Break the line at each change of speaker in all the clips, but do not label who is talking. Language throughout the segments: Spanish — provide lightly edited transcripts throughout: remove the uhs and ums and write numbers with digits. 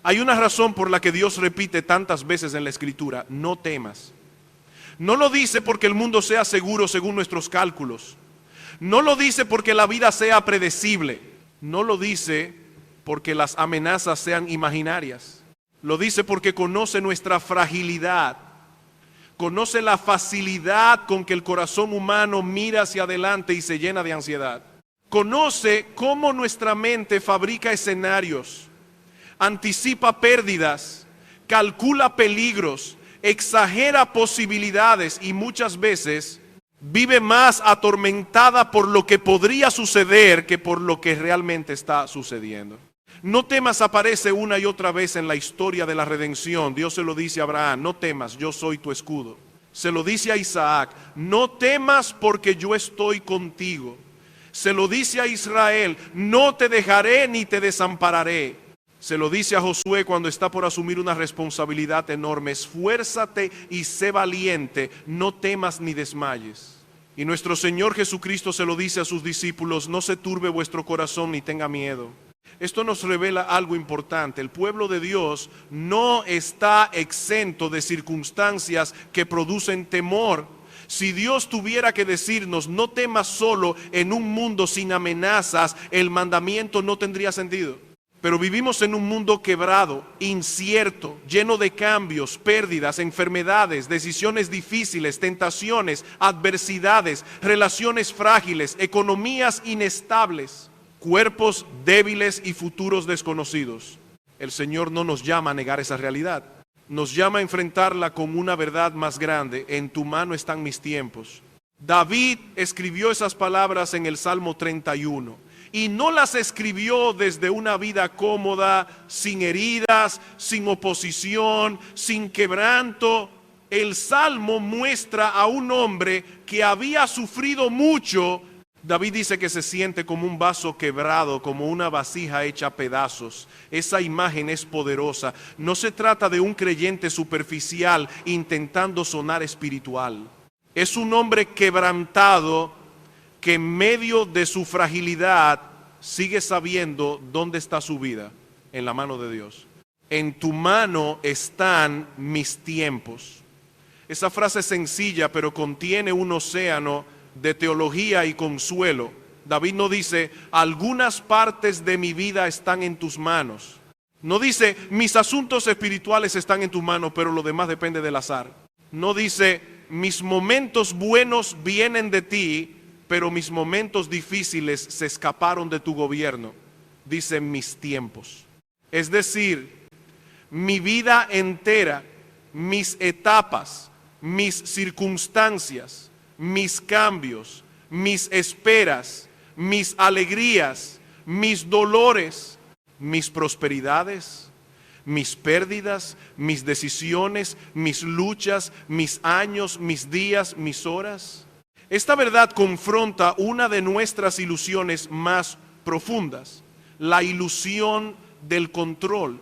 Hay una razón por la que Dios repite tantas veces en la Escritura: no temas. No lo dice porque el mundo sea seguro según nuestros cálculos. No lo dice porque la vida sea predecible. No lo dice porque las amenazas sean imaginarias. Lo dice porque conoce nuestra fragilidad. Conoce la facilidad con que el corazón humano mira hacia adelante y se llena de ansiedad. Conoce cómo nuestra mente fabrica escenarios, anticipa pérdidas, calcula peligros, exagera posibilidades y muchas veces vive más atormentada por lo que podría suceder que por lo que realmente está sucediendo. No temas aparece una y otra vez en la historia de la redención. Dios se lo dice a Abraham: no temas, yo soy tu escudo. Se lo dice a Isaac: no temas porque yo estoy contigo. Se lo dice a Israel: no te dejaré ni te desampararé. Se lo dice a Josué cuando está por asumir una responsabilidad enorme: esfuérzate y sé valiente, no temas ni desmayes. Y nuestro Señor Jesucristo se lo dice a sus discípulos: no se turbe vuestro corazón ni tenga miedo. Esto nos revela algo importante: el pueblo de Dios no está exento de circunstancias que producen temor. Si Dios tuviera que decirnos: no temas solo en un mundo sin amenazas, el mandamiento no tendría sentido. Pero vivimos en un mundo quebrado, incierto, lleno de cambios, pérdidas, enfermedades, decisiones difíciles, tentaciones, adversidades, relaciones frágiles, economías inestables, cuerpos débiles y futuros desconocidos. El Señor no nos llama a negar esa realidad. Nos llama a enfrentarla con una verdad más grande: en tu mano están mis tiempos. David escribió esas palabras en el Salmo 31. Y no las escribió desde una vida cómoda, sin heridas, sin oposición, sin quebranto. El Salmo muestra a un hombre que había sufrido mucho. David dice que se siente como un vaso quebrado, como una vasija hecha a pedazos. Esa imagen es poderosa. No se trata de un creyente superficial intentando sonar espiritual. Es un hombre quebrantado que en medio de su fragilidad sigue sabiendo dónde está su vida: en la mano de Dios. En tu mano están mis tiempos. Esa frase es sencilla, pero contiene un océano de teología y consuelo. David no dice: algunas partes de mi vida están en tus manos. No dice: mis asuntos espirituales están en tus manos, pero lo demás depende del azar. No dice: mis momentos buenos vienen de ti, pero mis momentos difíciles se escaparon de tu gobierno. Dice: mis tiempos. Es decir, mi vida entera, mis etapas, mis circunstancias, mis cambios, mis esperas, mis alegrías, mis dolores, mis prosperidades, mis pérdidas, mis decisiones, mis luchas, mis años, mis días, mis horas. Esta verdad confronta una de nuestras ilusiones más profundas: la ilusión del control.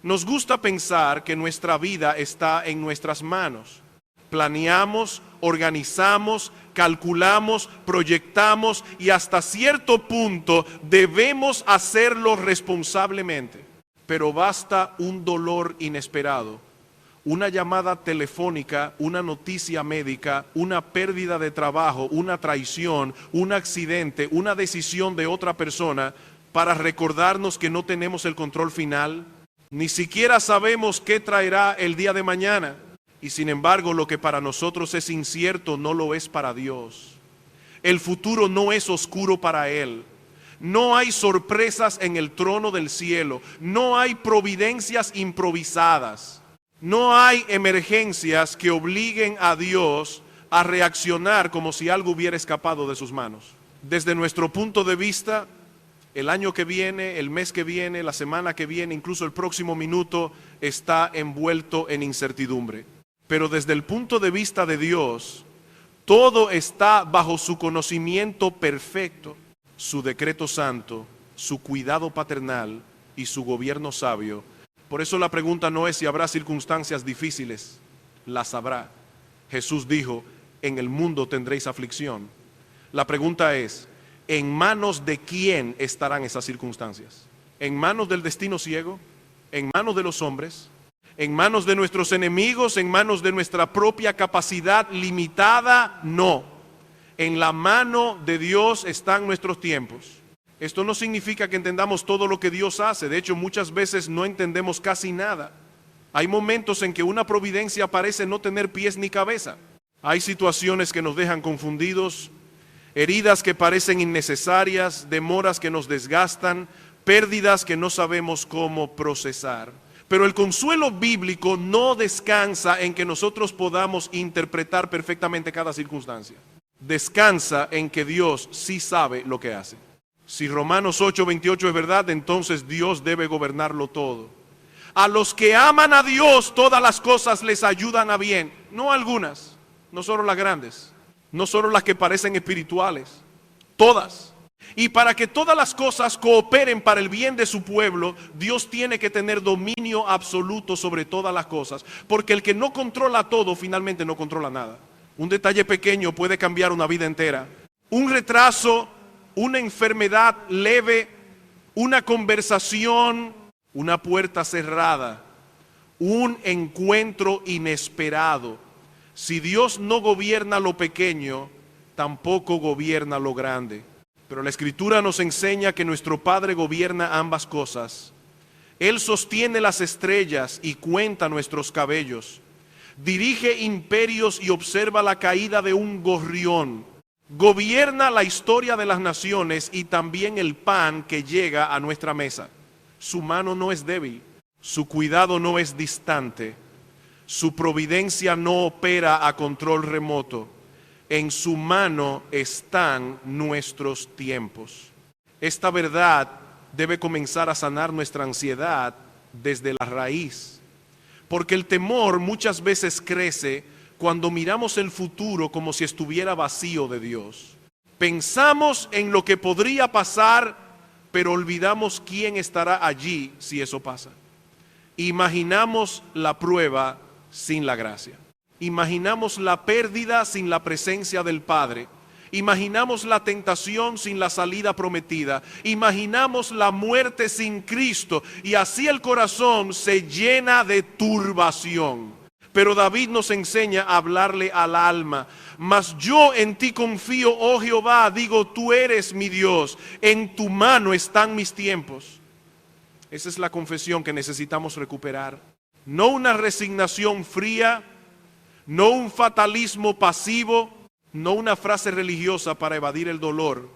Nos gusta pensar que nuestra vida está en nuestras manos. Planeamos, organizamos, calculamos, proyectamos y hasta cierto punto debemos hacerlo responsablemente. Pero basta un dolor inesperado, una llamada telefónica, una noticia médica, una pérdida de trabajo, una traición, un accidente, una decisión de otra persona para recordarnos que no tenemos el control final. Ni siquiera sabemos qué traerá el día de mañana. Y sin embargo, lo que para nosotros es incierto no lo es para Dios. El futuro no es oscuro para Él. No hay sorpresas en el trono del cielo. No hay providencias improvisadas. No hay emergencias que obliguen a Dios a reaccionar como si algo hubiera escapado de sus manos. Desde nuestro punto de vista, el año que viene, el mes que viene, la semana que viene, incluso el próximo minuto está envuelto en incertidumbre. Pero desde el punto de vista de Dios, todo está bajo su conocimiento perfecto, su decreto santo, su cuidado paternal y su gobierno sabio. Por eso la pregunta no es si habrá circunstancias difíciles, las habrá. Jesús dijo: en el mundo tendréis aflicción. La pregunta es: ¿en manos de quién estarán esas circunstancias? ¿En manos del destino ciego? ¿En manos de los hombres? ¿En manos de nuestros enemigos? ¿En manos de nuestra propia capacidad limitada? No. En la mano de Dios están nuestros tiempos. Esto no significa que entendamos todo lo que Dios hace. De hecho, muchas veces no entendemos casi nada. Hay momentos en que una providencia parece no tener pies ni cabeza. Hay situaciones que nos dejan confundidos, heridas que parecen innecesarias, demoras que nos desgastan, pérdidas que no sabemos cómo procesar. Pero el consuelo bíblico no descansa en que nosotros podamos interpretar perfectamente cada circunstancia. Descansa en que Dios sí sabe lo que hace. Si Romanos 8:28 es verdad, entonces Dios debe gobernarlo todo. A los que aman a Dios, todas las cosas les ayudan a bien. No algunas, no solo las grandes, no solo las que parecen espirituales, todas. Y para que todas las cosas cooperen para el bien de su pueblo, Dios tiene que tener dominio absoluto sobre todas las cosas. Porque el que no controla todo, finalmente no controla nada. Un detalle pequeño puede cambiar una vida entera. Un retraso, una enfermedad leve, una conversación, una puerta cerrada, un encuentro inesperado. Si Dios no gobierna lo pequeño, tampoco gobierna lo grande. Pero la Escritura nos enseña que nuestro Padre gobierna ambas cosas. Él sostiene las estrellas y cuenta nuestros cabellos. Dirige imperios y observa la caída de un gorrión. Gobierna la historia de las naciones y también el pan que llega a nuestra mesa. Su mano no es débil, su cuidado no es distante, su providencia no opera a control remoto. En su mano están nuestros tiempos. Esta verdad debe comenzar a sanar nuestra ansiedad desde la raíz, porque el temor muchas veces crece cuando miramos el futuro como si estuviera vacío de Dios. Pensamos en lo que podría pasar, pero olvidamos quién estará allí si eso pasa. Imaginamos la prueba sin la gracia. Imaginamos la pérdida sin la presencia del Padre. Imaginamos la tentación sin la salida prometida. Imaginamos la muerte sin Cristo. Y así el corazón se llena de turbación. Pero David nos enseña a hablarle al alma. Mas yo en ti confío, oh Jehová, digo, tú eres mi Dios. En tu mano están mis tiempos. Esa es la confesión que necesitamos recuperar. No una resignación fría, no un fatalismo pasivo, no una frase religiosa para evadir el dolor.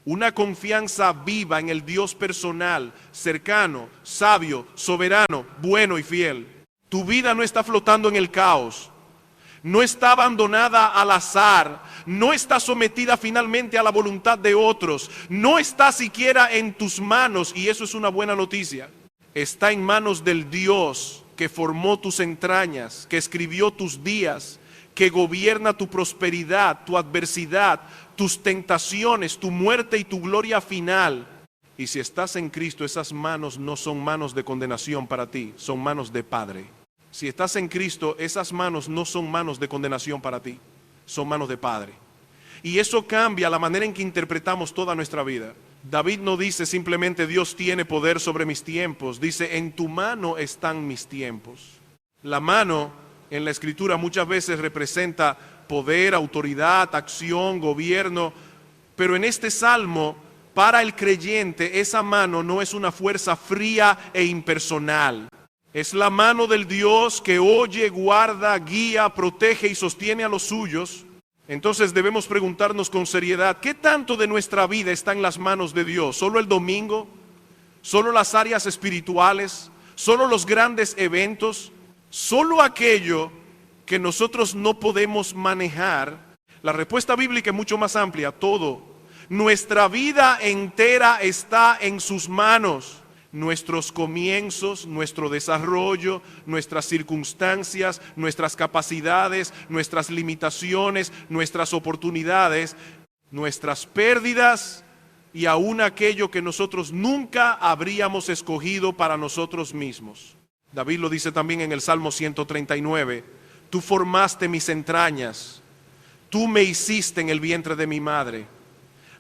Una confianza viva en el Dios personal, cercano, sabio, soberano, bueno y fiel. Tu vida no está flotando en el caos, no está abandonada al azar, no está sometida finalmente a la voluntad de otros, no está siquiera en tus manos, y eso es una buena noticia. Está en manos del Dios que formó tus entrañas, que escribió tus días, que gobierna tu prosperidad, tu adversidad, tus tentaciones, tu muerte y tu gloria final. Y si estás en Cristo, esas manos no son manos de condenación para ti, son manos de Padre. Si estás en Cristo, esas manos no son manos de condenación para ti, son manos de Padre. Y eso cambia la manera en que interpretamos toda nuestra vida. David no dice simplemente Dios tiene poder sobre mis tiempos, dice en tu mano están mis tiempos. La mano en la Escritura muchas veces representa poder, autoridad, acción, gobierno, pero en este salmo para el creyente esa mano no es una fuerza fría e impersonal. Es la mano del Dios que oye, guarda, guía, protege y sostiene a los suyos. Entonces debemos preguntarnos con seriedad, ¿qué tanto de nuestra vida está en las manos de Dios? ¿Solo el domingo? ¿Solo las áreas espirituales? ¿Solo los grandes eventos? ¿Solo aquello que nosotros no podemos manejar? La respuesta bíblica es mucho más amplia, todo. Nuestra vida entera está en sus manos. Nuestros comienzos, nuestro desarrollo, nuestras circunstancias, nuestras capacidades, nuestras limitaciones, nuestras oportunidades, nuestras pérdidas y aún aquello que nosotros nunca habríamos escogido para nosotros mismos. David lo dice también en el Salmo 139, tú formaste mis entrañas, tú me hiciste en el vientre de mi madre.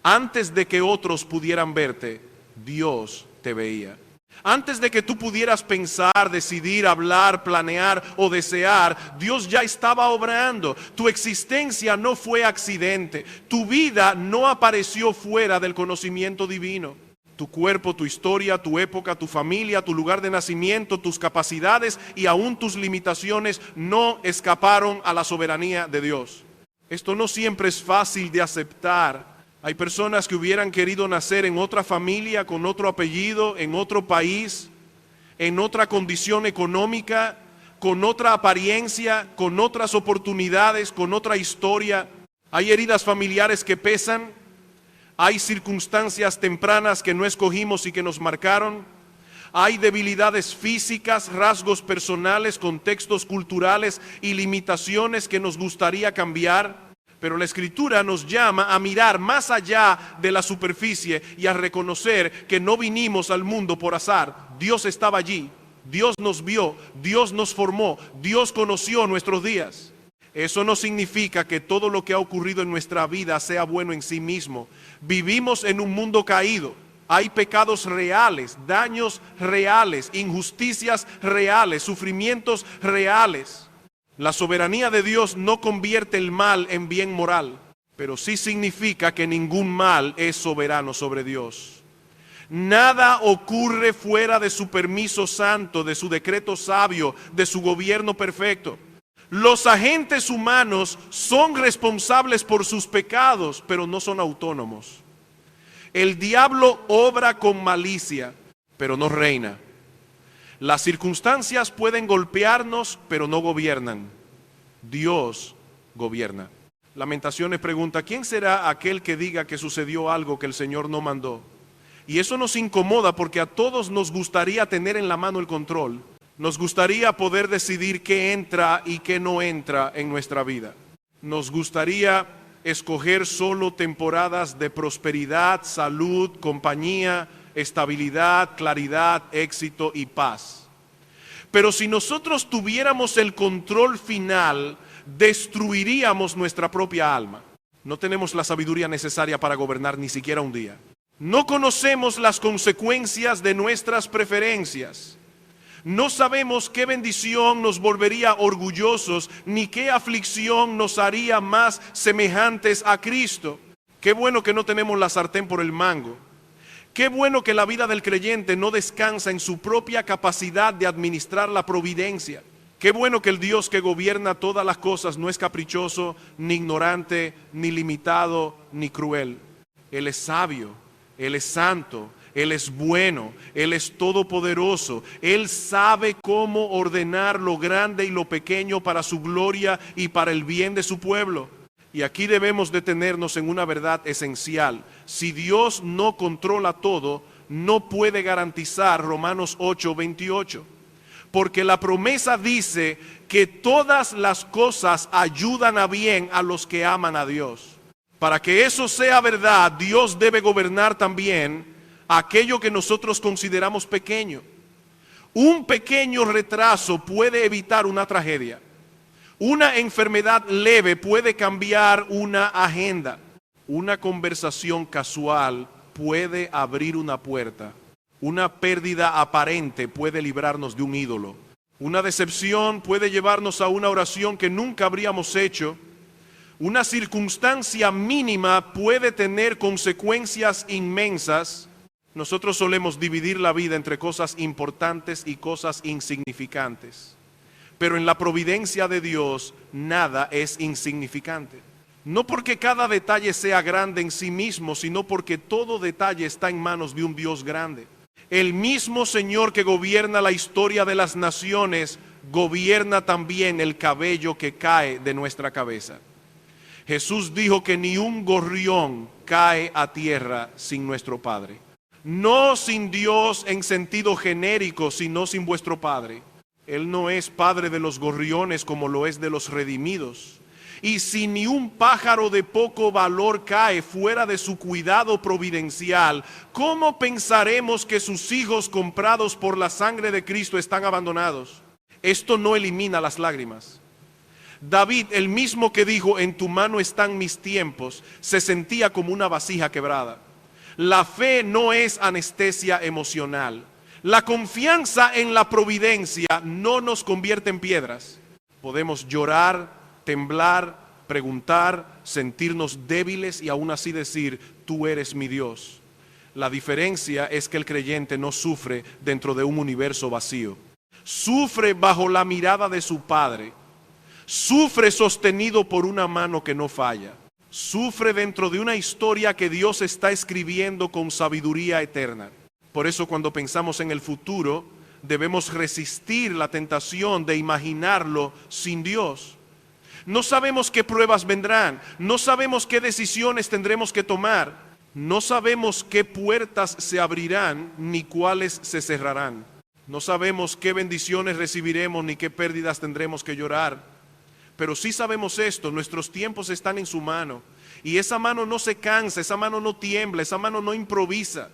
Antes de que otros pudieran verte, Dios te veía. Antes de que tú pudieras pensar, decidir, hablar, planear o desear, Dios ya estaba obrando. Tu existencia no fue accidente. Tu vida no apareció fuera del conocimiento divino. Tu cuerpo, tu historia, tu época, tu familia, tu lugar de nacimiento, tus capacidades y aún tus limitaciones no escaparon a la soberanía de Dios. Esto no siempre es fácil de aceptar. Hay personas que hubieran querido nacer en otra familia, con otro apellido, en otro país, en otra condición económica, con otra apariencia, con otras oportunidades, con otra historia. Hay heridas familiares que pesan. Hay circunstancias tempranas que no escogimos y que nos marcaron. Hay debilidades físicas, rasgos personales, contextos culturales y limitaciones que nos gustaría cambiar. Pero la Escritura nos llama a mirar más allá de la superficie y a reconocer que no vinimos al mundo por azar. Dios estaba allí, Dios nos vio, Dios nos formó, Dios conoció nuestros días. Eso no significa que todo lo que ha ocurrido en nuestra vida sea bueno en sí mismo. Vivimos en un mundo caído. Hay pecados reales, daños reales, injusticias reales, sufrimientos reales. La soberanía de Dios no convierte el mal en bien moral, pero sí significa que ningún mal es soberano sobre Dios. Nada ocurre fuera de su permiso santo, de su decreto sabio, de su gobierno perfecto. Los agentes humanos son responsables por sus pecados, pero no son autónomos. El diablo obra con malicia, pero no reina. Las circunstancias pueden golpearnos, pero no gobiernan. Dios gobierna. Lamentaciones pregunta, ¿quién será aquel que diga que sucedió algo que el Señor no mandó? Y eso nos incomoda porque a todos nos gustaría tener en la mano el control. Nos gustaría poder decidir qué entra y qué no entra en nuestra vida. Nos gustaría escoger solo temporadas de prosperidad, salud, compañía, estabilidad, claridad, éxito y paz. Pero si nosotros tuviéramos el control final, destruiríamos nuestra propia alma. No tenemos la sabiduría necesaria para gobernar ni siquiera un día. No conocemos las consecuencias de nuestras preferencias. No sabemos qué bendición nos volvería orgullosos, ni qué aflicción nos haría más semejantes a Cristo. Qué bueno que no tenemos la sartén por el mango. Qué bueno que la vida del creyente no descansa en su propia capacidad de administrar la providencia. Qué bueno que el Dios que gobierna todas las cosas no es caprichoso, ni ignorante, ni limitado, ni cruel. Él es sabio, Él es santo, Él es bueno, Él es todopoderoso. Él sabe cómo ordenar lo grande y lo pequeño para su gloria y para el bien de su pueblo. Y aquí debemos detenernos en una verdad esencial. Si Dios no controla todo, no puede garantizar Romanos 8:28. Porque la promesa dice que todas las cosas ayudan a bien a los que aman a Dios. Para que eso sea verdad, Dios debe gobernar también aquello que nosotros consideramos pequeño. Un pequeño retraso puede evitar una tragedia. Una enfermedad leve puede cambiar una agenda. Una conversación casual puede abrir una puerta. Una pérdida aparente puede librarnos de un ídolo. Una decepción puede llevarnos a una oración que nunca habríamos hecho. Una circunstancia mínima puede tener consecuencias inmensas. Nosotros solemos dividir la vida entre cosas importantes y cosas insignificantes. Pero en la providencia de Dios nada es insignificante. No porque cada detalle sea grande en sí mismo, sino porque todo detalle está en manos de un Dios grande. El mismo Señor que gobierna la historia de las naciones, gobierna también el cabello que cae de nuestra cabeza. Jesús dijo que ni un gorrión cae a tierra sin nuestro Padre. No sin Dios en sentido genérico, sino sin vuestro Padre. Él no es padre de los gorriones como lo es de los redimidos. Y si ni un pájaro de poco valor cae fuera de su cuidado providencial, ¿cómo pensaremos que sus hijos comprados por la sangre de Cristo están abandonados? Esto no elimina las lágrimas. David, el mismo que dijo, en tu mano están mis tiempos, se sentía como una vasija quebrada. La fe no es anestesia emocional. La confianza en la providencia no nos convierte en piedras. Podemos llorar, temblar, preguntar, sentirnos débiles y aún así decir, tú eres mi Dios. La diferencia es que el creyente no sufre dentro de un universo vacío. Sufre bajo la mirada de su Padre. Sufre sostenido por una mano que no falla. Sufre dentro de una historia que Dios está escribiendo con sabiduría eterna. Por eso cuando pensamos en el futuro, debemos resistir la tentación de imaginarlo sin Dios. No sabemos qué pruebas vendrán, no sabemos qué decisiones tendremos que tomar, no sabemos qué puertas se abrirán ni cuáles se cerrarán. No sabemos qué bendiciones recibiremos ni qué pérdidas tendremos que llorar. Pero sí sabemos esto, nuestros tiempos están en su mano. Y esa mano no se cansa, esa mano no tiembla, esa mano no improvisa.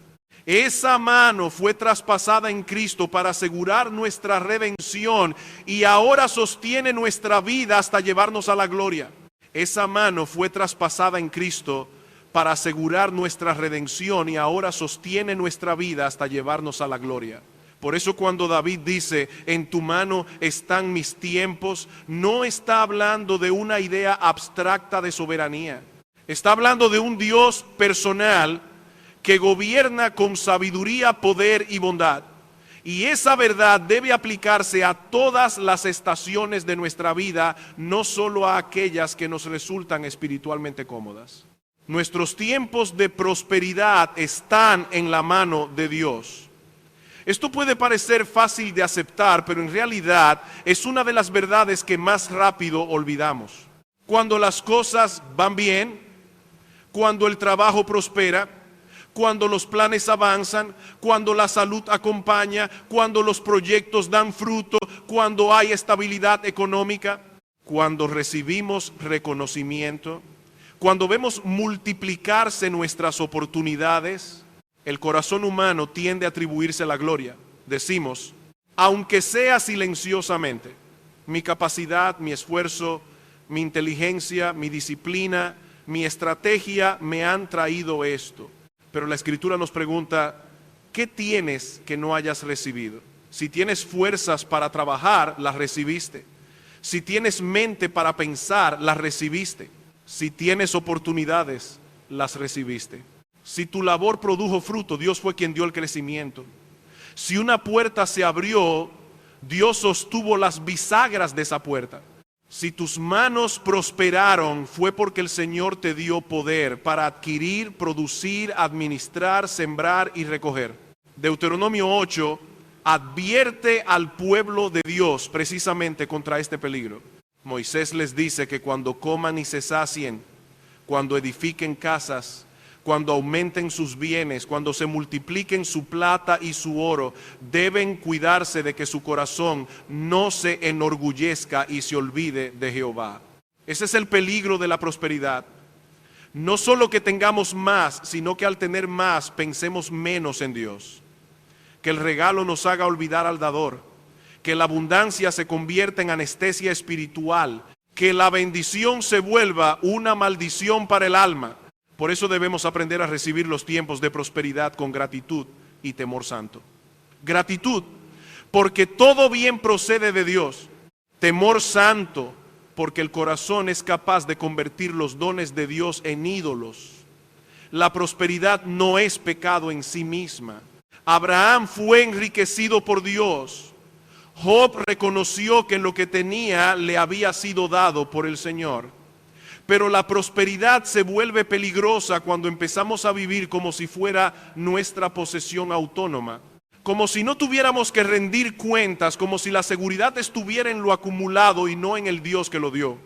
Esa mano fue traspasada en Cristo para asegurar nuestra redención y ahora sostiene nuestra vida hasta llevarnos a la gloria. Esa mano fue traspasada en Cristo para asegurar nuestra redención y ahora sostiene nuestra vida hasta llevarnos a la gloria. Por eso cuando David dice, en tu mano están mis tiempos, no está hablando de una idea abstracta de soberanía. Está hablando de un Dios personal que gobierna con sabiduría, poder y bondad. Y esa verdad debe aplicarse a todas las estaciones de nuestra vida, no solo a aquellas que nos resultan espiritualmente cómodas. Nuestros tiempos de prosperidad están en la mano de Dios. Esto puede parecer fácil de aceptar, pero en realidad es una de las verdades que más rápido olvidamos. Cuando las cosas van bien, cuando el trabajo prospera, cuando los planes avanzan, cuando la salud acompaña, cuando los proyectos dan fruto, cuando hay estabilidad económica, cuando recibimos reconocimiento, cuando vemos multiplicarse nuestras oportunidades, el corazón humano tiende a atribuirse la gloria. Decimos, aunque sea silenciosamente, mi capacidad, mi esfuerzo, mi inteligencia, mi disciplina, mi estrategia me han traído esto. Pero la Escritura nos pregunta, ¿qué tienes que no hayas recibido? Si tienes fuerzas para trabajar, las recibiste. Si tienes mente para pensar, las recibiste. Si tienes oportunidades, las recibiste. Si tu labor produjo fruto, Dios fue quien dio el crecimiento. Si una puerta se abrió, Dios sostuvo las bisagras de esa puerta. Si tus manos prosperaron, fue porque el Señor te dio poder para adquirir, producir, administrar, sembrar y recoger. Deuteronomio 8 advierte al pueblo de Dios precisamente contra este peligro. Moisés les dice que cuando coman y se sacien, cuando edifiquen casas, cuando aumenten sus bienes, cuando se multipliquen su plata y su oro, deben cuidarse de que su corazón no se enorgullezca y se olvide de Jehová. Ese es el peligro de la prosperidad. No solo que tengamos más, sino que al tener más pensemos menos en Dios. Que el regalo nos haga olvidar al dador. Que la abundancia se convierta en anestesia espiritual. Que la bendición se vuelva una maldición para el alma. Por eso debemos aprender a recibir los tiempos de prosperidad con gratitud y temor santo. Gratitud, porque todo bien procede de Dios. Temor santo, porque el corazón es capaz de convertir los dones de Dios en ídolos. La prosperidad no es pecado en sí misma. Abraham fue enriquecido por Dios. Job reconoció que lo que tenía le había sido dado por el Señor. Pero la prosperidad se vuelve peligrosa cuando empezamos a vivir como si fuera nuestra posesión autónoma. Como si no tuviéramos que rendir cuentas, como si la seguridad estuviera en lo acumulado y no en el Dios que lo dio.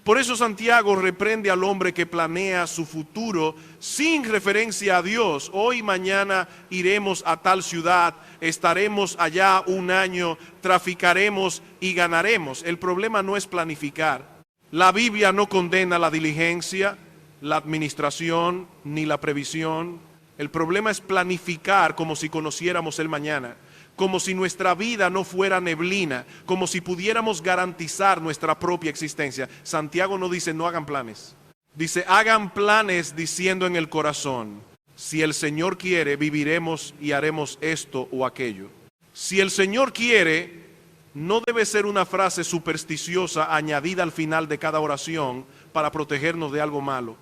Por eso Santiago reprende al hombre que planea su futuro sin referencia a Dios. Hoy, mañana iremos a tal ciudad, estaremos allá un año, traficaremos y ganaremos. El problema no es planificar. La Biblia no condena la diligencia, la administración ni la previsión. El problema es planificar como si conociéramos el mañana, como si nuestra vida no fuera neblina, como si pudiéramos garantizar nuestra propia existencia. Santiago no dice no hagan planes, dice hagan planes diciendo en el corazón, si el Señor quiere viviremos y haremos esto o aquello. Si el Señor quiere, no debe ser una frase supersticiosa añadida al final de cada oración para protegernos de algo malo.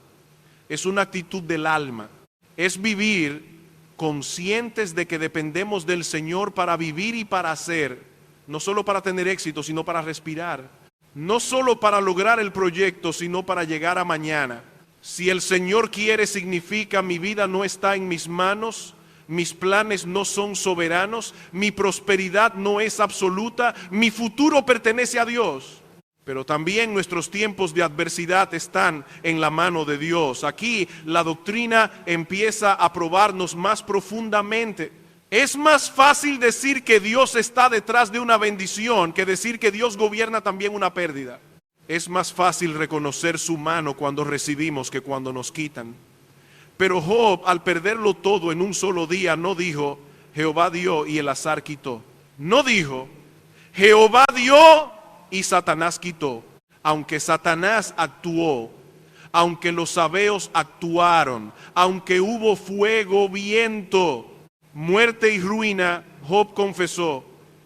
Es una actitud del alma. Es vivir conscientes de que dependemos del Señor para vivir y para hacer, no solo para tener éxito, sino para respirar. No solo para lograr el proyecto, sino para llegar a mañana. Si el Señor quiere, significa mi vida no está en mis manos, mis planes no son soberanos, mi prosperidad no es absoluta, mi futuro pertenece a Dios. Pero también nuestros tiempos de adversidad están en la mano de Dios. Aquí la doctrina empieza a probarnos más profundamente. Es más fácil decir que Dios está detrás de una bendición que decir que Dios gobierna también una pérdida. Es más fácil reconocer su mano cuando recibimos que cuando nos quitan. Pero Job, al perderlo todo en un solo día, no dijo, Jehová dio y el azar quitó. No dijo, Jehová dio y Satanás quitó. Aunque Satanás actuó, aunque los sabeos actuaron, aunque hubo fuego, viento, muerte y ruina, Job confesó,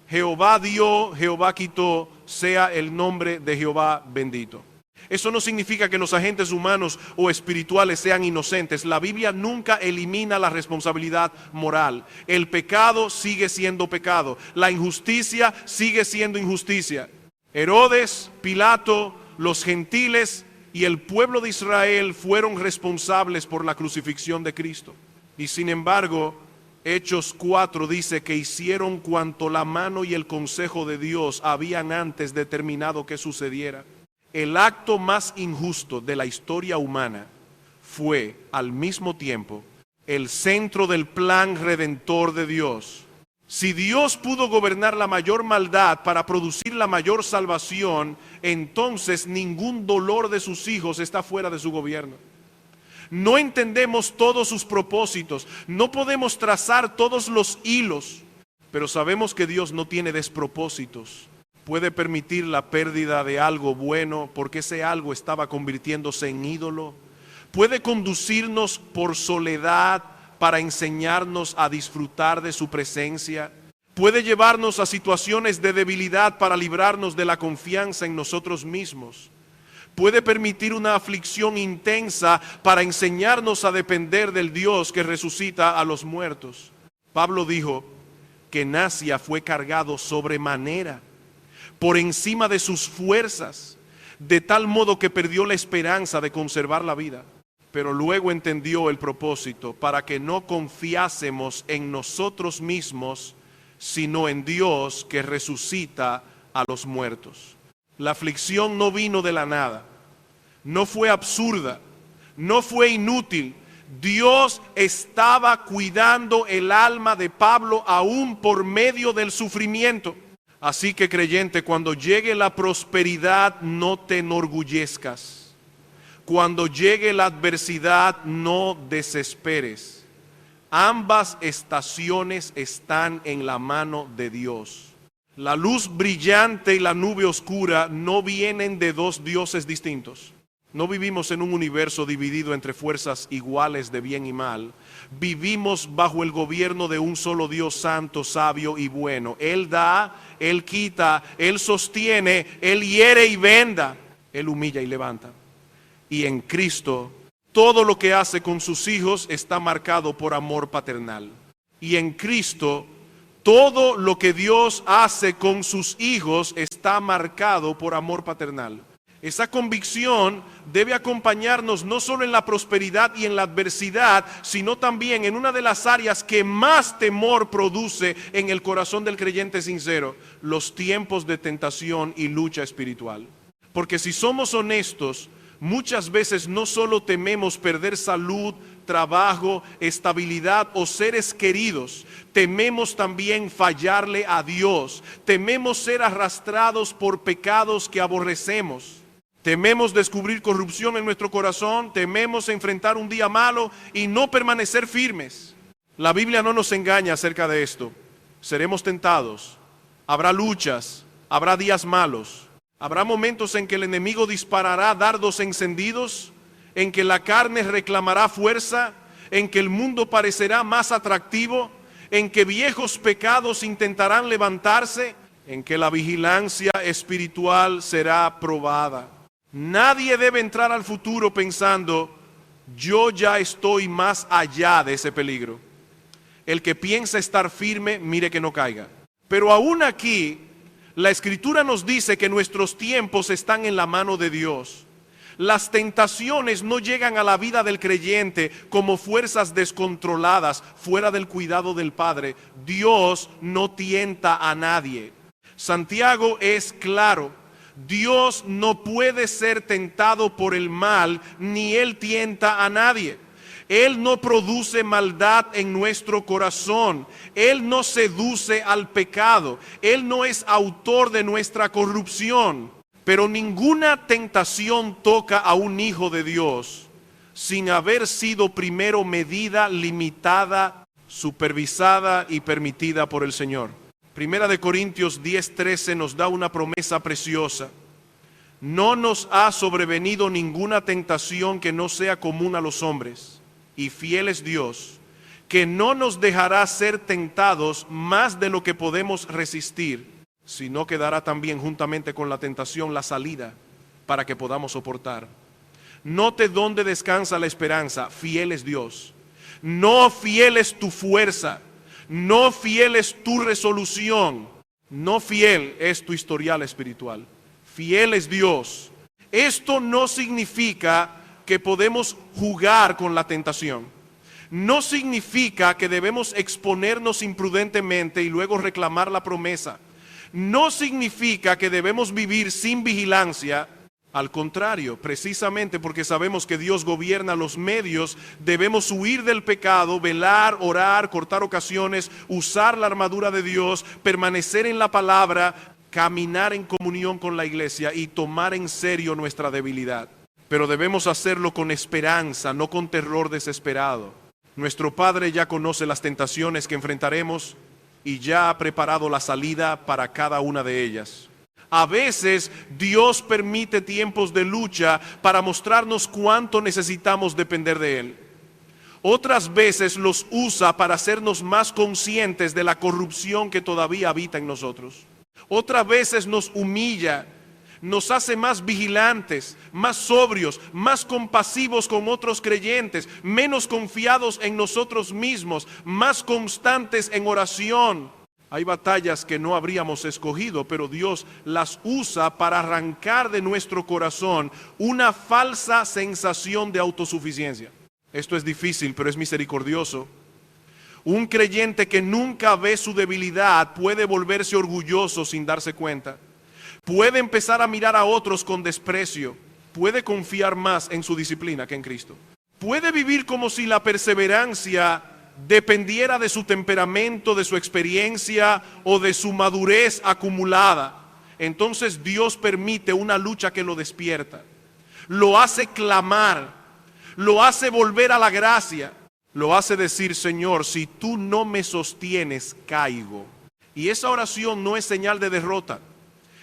Jehová dio, Jehová quitó, sea el nombre de Jehová bendito. Eso no significa que los agentes humanos o espirituales sean inocentes. La Biblia nunca elimina la responsabilidad moral. El pecado sigue siendo pecado. La injusticia sigue siendo injusticia. Herodes, Pilato, los gentiles y el pueblo de Israel fueron responsables por la crucifixión de Cristo. Y sin embargo, Hechos 4 dice que hicieron cuanto la mano y el consejo de Dios habían antes determinado que sucediera. El acto más injusto de la historia humana fue al mismo tiempo el centro del plan redentor de Dios. Si Dios pudo gobernar la mayor maldad para producir la mayor salvación, entonces ningún dolor de sus hijos está fuera de su gobierno. No entendemos todos sus propósitos, no podemos trazar todos los hilos, pero sabemos que Dios no tiene despropósitos. Puede permitir la pérdida de algo bueno porque ese algo estaba convirtiéndose en ídolo. Puede conducirnos por soledad para enseñarnos a disfrutar de su presencia. Puede llevarnos a situaciones de debilidad para librarnos de la confianza en nosotros mismos. Puede permitir una aflicción intensa para enseñarnos a depender del Dios que resucita a los muertos. Pablo dijo que en Asia fue cargado sobremanera, por encima de sus fuerzas, de tal modo que perdió la esperanza de conservar la vida. Pero luego entendió el propósito, para que no confiásemos en nosotros mismos, sino en Dios que resucita a los muertos. La aflicción no vino de la nada, no fue absurda, no fue inútil. Dios estaba cuidando el alma de Pablo aún por medio del sufrimiento. Así que, creyente, cuando llegue la prosperidad, no te enorgullezcas. Cuando llegue la adversidad, no desesperes. Ambas estaciones están en la mano de Dios. La luz brillante y la nube oscura no vienen de dos dioses distintos. No vivimos en un universo dividido entre fuerzas iguales de bien y mal. Vivimos bajo el gobierno de un solo Dios santo, sabio y bueno. Él da, Él quita, Él sostiene, Él hiere y venda, Él humilla y levanta. Y en Cristo, todo lo que hace con sus hijos está marcado por amor paternal. Y en Cristo, todo lo que Dios hace con sus hijos está marcado por amor paternal. Esa convicción debe acompañarnos no solo en la prosperidad y en la adversidad, sino también en una de las áreas que más temor produce en el corazón del creyente sincero: los tiempos de tentación y lucha espiritual. Porque si somos honestos, muchas veces no solo tememos perder salud, trabajo, estabilidad o seres queridos, tememos también fallarle a Dios, tememos ser arrastrados por pecados que aborrecemos. Tememos descubrir corrupción en nuestro corazón, tememos enfrentar un día malo y no permanecer firmes. La Biblia no nos engaña acerca de esto. Seremos tentados, habrá luchas, habrá días malos, habrá momentos en que el enemigo disparará dardos encendidos, en que la carne reclamará fuerza, en que el mundo parecerá más atractivo, en que viejos pecados intentarán levantarse, en que la vigilancia espiritual será probada. Nadie debe entrar al futuro pensando, yo ya estoy más allá de ese peligro. El que piensa estar firme, mire que no caiga. Pero aún aquí, la Escritura nos dice que nuestros tiempos están en la mano de Dios. Las tentaciones no llegan a la vida del creyente como fuerzas descontroladas fuera del cuidado del Padre. Dios no tienta a nadie. Santiago es claro. Dios no puede ser tentado por el mal, ni Él tienta a nadie. Él no produce maldad en nuestro corazón. Él no seduce al pecado. Él no es autor de nuestra corrupción. Pero ninguna tentación toca a un hijo de Dios sin haber sido primero medida, limitada, supervisada y permitida por el Señor. Primera de Corintios 10:13 nos da una promesa preciosa. No nos ha sobrevenido ninguna tentación que no sea común a los hombres, y fiel es Dios, que no nos dejará ser tentados más de lo que podemos resistir, sino que dará también juntamente con la tentación la salida para que podamos soportar. Note dónde descansa la esperanza. Fiel es Dios. No fiel es tu fuerza. No fiel es tu resolución. No fiel es tu historial espiritual. Fiel es Dios. Esto no significa que podemos jugar con la tentación. No significa que debemos exponernos imprudentemente y luego reclamar la promesa. No significa que debemos vivir sin vigilancia. Al contrario, precisamente porque sabemos que Dios gobierna los medios, debemos huir del pecado, velar, orar, cortar ocasiones, usar la armadura de Dios, permanecer en la palabra, caminar en comunión con la iglesia y tomar en serio nuestra debilidad. Pero debemos hacerlo con esperanza, no con terror desesperado. Nuestro Padre ya conoce las tentaciones que enfrentaremos y ya ha preparado la salida para cada una de ellas. A veces Dios permite tiempos de lucha para mostrarnos cuánto necesitamos depender de Él. Otras veces los usa para hacernos más conscientes de la corrupción que todavía habita en nosotros. Otras veces nos humilla, nos hace más vigilantes, más sobrios, más compasivos con otros creyentes, menos confiados en nosotros mismos, más constantes en oración. Hay batallas que no habríamos escogido, pero Dios las usa para arrancar de nuestro corazón una falsa sensación de autosuficiencia. Esto es difícil, pero es misericordioso. Un creyente que nunca ve su debilidad puede volverse orgulloso sin darse cuenta. Puede empezar a mirar a otros con desprecio. Puede confiar más en su disciplina que en Cristo. Puede vivir como si la perseverancia dependiera de su temperamento, de su experiencia o de su madurez acumulada. Entonces Dios permite una lucha que lo despierta, lo hace clamar, lo hace volver a la gracia, lo hace decir: Señor, si tú no me sostienes, caigo. Y esa oración no es señal de derrota,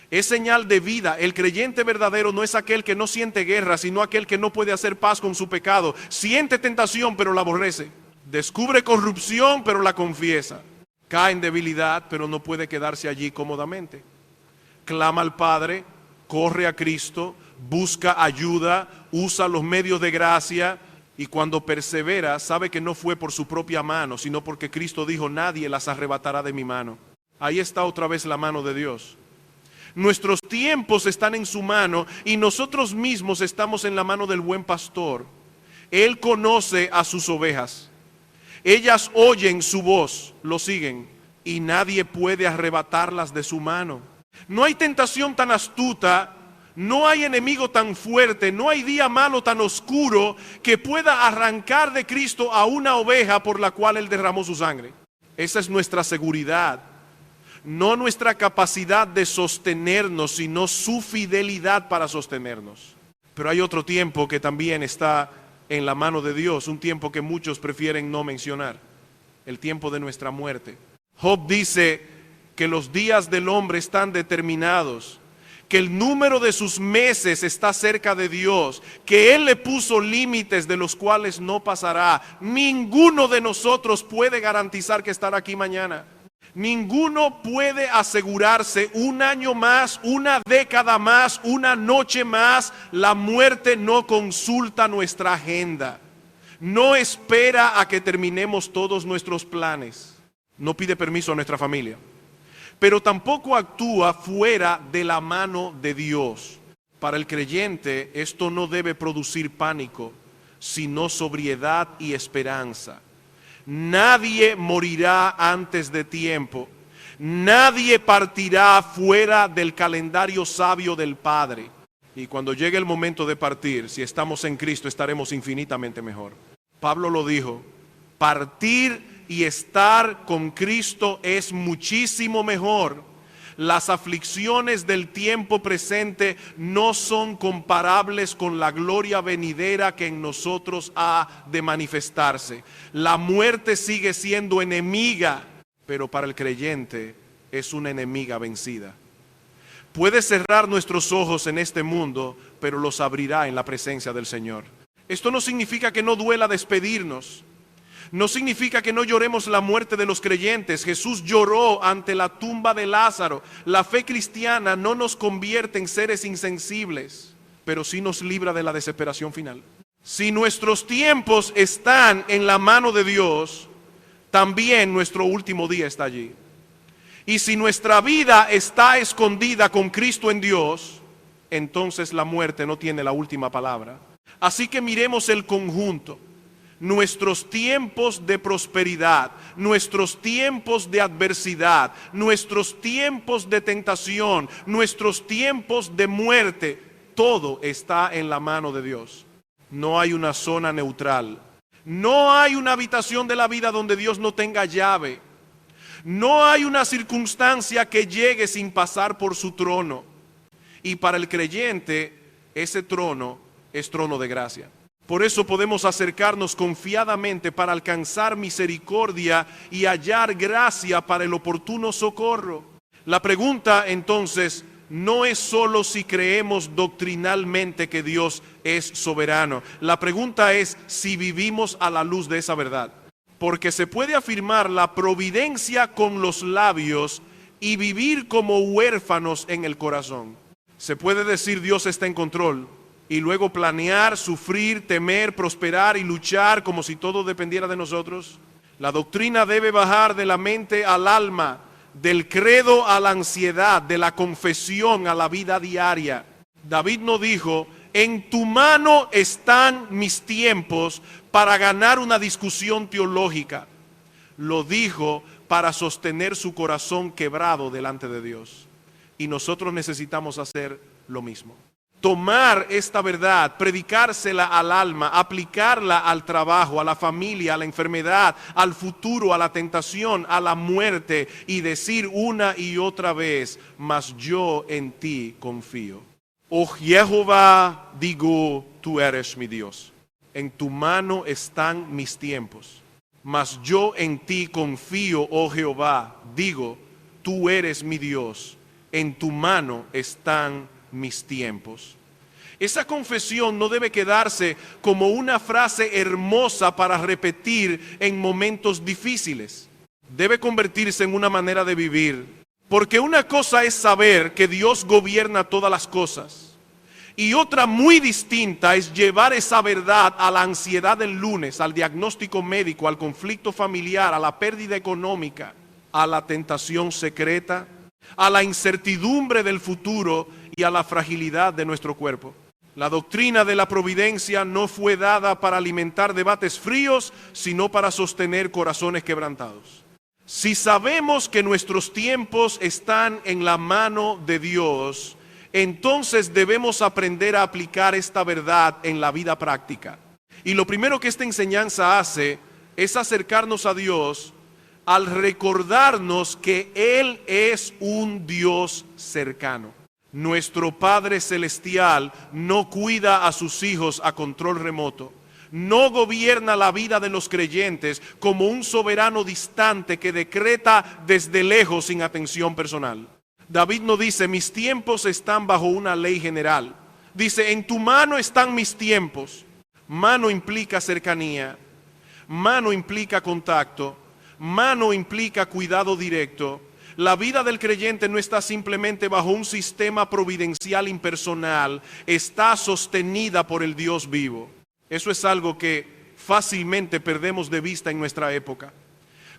es señal de vida. El creyente verdadero no es aquel que no siente guerra, sino aquel que no puede hacer paz con su pecado. Siente tentación, pero la aborrece. Descubre corrupción, pero la confiesa. Cae en debilidad, pero no puede quedarse allí cómodamente. Clama al Padre, corre a Cristo, busca ayuda, usa los medios de gracia, y cuando persevera, sabe que no fue por su propia mano, sino porque Cristo dijo: nadie las arrebatará de mi mano. Ahí está otra vez la mano de Dios. Nuestros tiempos están en su mano y nosotros mismos estamos en la mano del buen pastor. Él conoce a sus ovejas. Ellas oyen su voz, lo siguen, y nadie puede arrebatarlas de su mano. No hay tentación tan astuta, no hay enemigo tan fuerte, no hay día malo tan oscuro que pueda arrancar de Cristo a una oveja por la cual Él derramó su sangre. Esa es nuestra seguridad, no nuestra capacidad de sostenernos, sino su fidelidad para sostenernos. Pero hay otro tiempo que también está en la mano de Dios, un tiempo que muchos prefieren no mencionar: el tiempo de nuestra muerte. Job dice que los días del hombre están determinados, que el número de sus meses está cerca de Dios, que Él le puso límites de los cuales no pasará. Ninguno de nosotros puede garantizar que estará aquí mañana. Ninguno puede asegurarse un año más, una década más, una noche más. La muerte no consulta nuestra agenda. No espera a que terminemos todos nuestros planes. No pide permiso a nuestra familia. Pero tampoco actúa fuera de la mano de Dios. Para el creyente esto no debe producir pánico, sino sobriedad y esperanza. Nadie morirá antes de tiempo. Nadie partirá fuera del calendario sabio del Padre. Y cuando llegue el momento de partir, si estamos en Cristo, estaremos infinitamente mejor. Pablo lo dijo, partir y estar con Cristo es muchísimo mejor. Las aflicciones del tiempo presente no son comparables con la gloria venidera que en nosotros ha de manifestarse. La muerte sigue siendo enemiga, pero para el creyente es una enemiga vencida. Puede cerrar nuestros ojos en este mundo, pero los abrirá en la presencia del Señor. Esto no significa que no duela despedirnos. No significa que no lloremos la muerte de los creyentes. Jesús lloró ante la tumba de Lázaro. La fe cristiana no nos convierte en seres insensibles, pero sí nos libra de la desesperación final. Si nuestros tiempos están en la mano de Dios, también nuestro último día está allí. Y si nuestra vida está escondida con Cristo en Dios, entonces la muerte no tiene la última palabra. Así que miremos el conjunto. Nuestros tiempos de prosperidad, nuestros tiempos de adversidad, nuestros tiempos de tentación, nuestros tiempos de muerte, todo está en la mano de Dios. No hay una zona neutral. No hay una habitación de la vida donde Dios no tenga llave. No hay una circunstancia que llegue sin pasar por su trono. Y para el creyente, ese trono es trono de gracia. Por eso podemos acercarnos confiadamente para alcanzar misericordia y hallar gracia para el oportuno socorro. La pregunta entonces no es solo si creemos doctrinalmente que Dios es soberano. La pregunta es si vivimos a la luz de esa verdad. Porque se puede afirmar la providencia con los labios y vivir como huérfanos en el corazón. Se puede decir Dios está en control y luego planear, sufrir, temer, prosperar y luchar como si todo dependiera de nosotros. La doctrina debe bajar de la mente al alma, del credo a la ansiedad, de la confesión a la vida diaria. David no dijo, en tu mano están mis tiempos para ganar una discusión teológica. Lo dijo para sostener su corazón quebrado delante de Dios. Y nosotros necesitamos hacer lo mismo. Tomar esta verdad, predicársela al alma, aplicarla al trabajo, a la familia, a la enfermedad, al futuro, a la tentación, a la muerte y decir una y otra vez, mas yo en ti confío. Oh Jehová, digo, tú eres mi Dios. En tu mano están mis tiempos, mas yo en ti confío, oh Jehová, digo, tú eres mi Dios. En tu mano están mis tiempos. Esa confesión no debe quedarse como una frase hermosa para repetir en momentos difíciles. Debe convertirse en una manera de vivir. Porque una cosa es saber que Dios gobierna todas las cosas. Y otra muy distinta es llevar esa verdad a la ansiedad del lunes, al diagnóstico médico, al conflicto familiar, a la pérdida económica, a la tentación secreta, a la incertidumbre del futuro y a la fragilidad de nuestro cuerpo. La doctrina de la providencia no fue dada para alimentar debates fríos, sino para sostener corazones quebrantados. Si sabemos que nuestros tiempos están en la mano de Dios, entonces debemos aprender a aplicar esta verdad en la vida práctica. Y lo primero que esta enseñanza hace es acercarnos a Dios al recordarnos que Él es un Dios cercano. Nuestro Padre Celestial no cuida a sus hijos a control remoto. No gobierna la vida de los creyentes como un soberano distante que decreta desde lejos sin atención personal. David no dice, mis tiempos están bajo una ley general. Dice, en tu mano están mis tiempos. Mano implica cercanía, mano implica contacto, mano implica cuidado directo. La vida del creyente no está simplemente bajo un sistema providencial impersonal, está sostenida por el Dios vivo. Eso es algo que fácilmente perdemos de vista en nuestra época.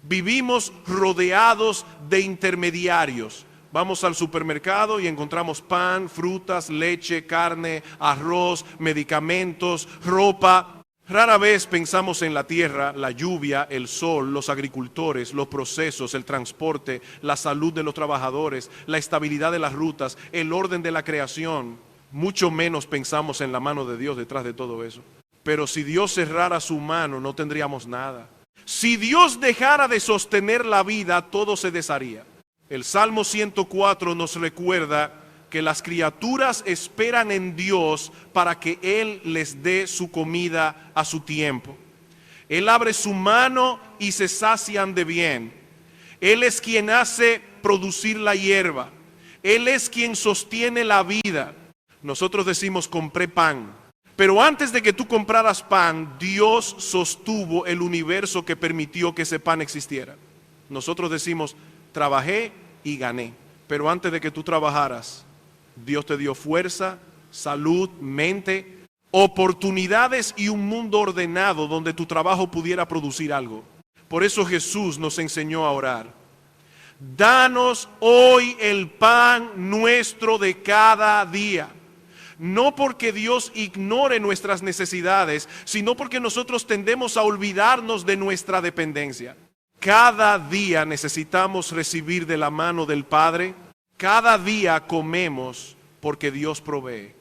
Vivimos rodeados de intermediarios. Vamos al supermercado y encontramos pan, frutas, leche, carne, arroz, medicamentos, ropa. Rara vez pensamos en la tierra, la lluvia, el sol, los agricultores, los procesos, el transporte, la salud de los trabajadores, la estabilidad de las rutas, el orden de la creación. Mucho menos pensamos en la mano de Dios detrás de todo eso. Pero si Dios cerrara su mano, no tendríamos nada. Si Dios dejara de sostener la vida, todo se desharía. El Salmo 104 nos recuerda que las criaturas esperan en Dios para que Él les dé su comida a su tiempo. Él abre su mano y se sacian de bien. Él es quien hace producir la hierba. Él es quien sostiene la vida. Nosotros decimos, compré pan. Pero antes de que tú compraras pan, Dios sostuvo el universo que permitió que ese pan existiera. Nosotros decimos, trabajé y gané. Pero antes de que tú trabajaras, Dios te dio fuerza, salud, mente, oportunidades y un mundo ordenado donde tu trabajo pudiera producir algo. Por eso Jesús nos enseñó a orar. Danos hoy el pan nuestro de cada día. No porque Dios ignore nuestras necesidades, sino porque nosotros tendemos a olvidarnos de nuestra dependencia. Cada día necesitamos recibir de la mano del Padre. Cada día comemos porque Dios provee.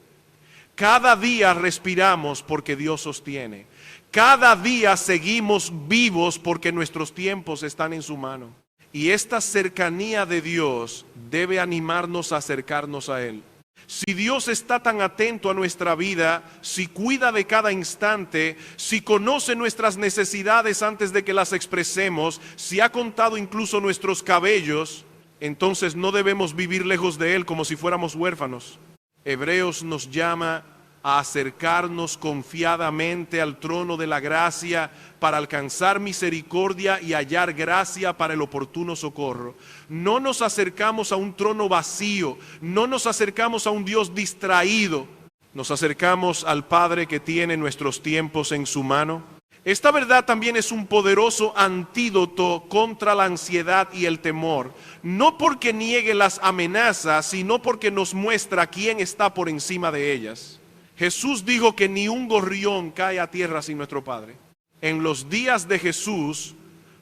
Cada día respiramos porque Dios sostiene. Cada día seguimos vivos porque nuestros tiempos están en su mano. Y esta cercanía de Dios debe animarnos a acercarnos a Él. Si Dios está tan atento a nuestra vida, si cuida de cada instante, si conoce nuestras necesidades antes de que las expresemos, si ha contado incluso nuestros cabellos, entonces no debemos vivir lejos de Él como si fuéramos huérfanos. Hebreos nos llama a acercarnos confiadamente al trono de la gracia para alcanzar misericordia y hallar gracia para el oportuno socorro. No nos acercamos a un trono vacío, no nos acercamos a un Dios distraído, nos acercamos al Padre que tiene nuestros tiempos en su mano. Esta verdad también es un poderoso antídoto contra la ansiedad y el temor, no porque niegue las amenazas, sino porque nos muestra quién está por encima de ellas. Jesús dijo que ni un gorrión cae a tierra sin nuestro Padre. En los días de Jesús,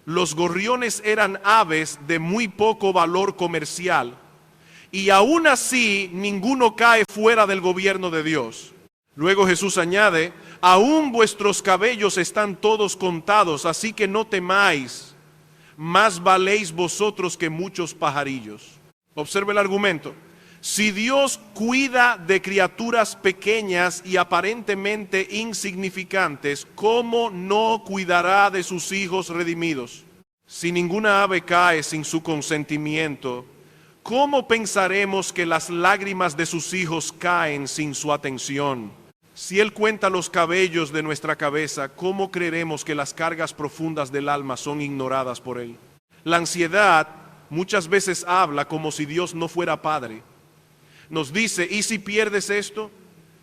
los gorriones eran aves de muy poco valor comercial, y aún así ninguno cae fuera del gobierno de Dios. Luego Jesús añade, aún vuestros cabellos están todos contados, así que no temáis, más valéis vosotros que muchos pajarillos. Observe el argumento. Si Dios cuida de criaturas pequeñas y aparentemente insignificantes, ¿cómo no cuidará de sus hijos redimidos? Si ninguna ave cae sin su consentimiento, ¿cómo pensaremos que las lágrimas de sus hijos caen sin su atención? Si Él cuenta los cabellos de nuestra cabeza, ¿cómo creeremos que las cargas profundas del alma son ignoradas por Él? La ansiedad muchas veces habla como si Dios no fuera Padre. Nos dice, ¿y si pierdes esto?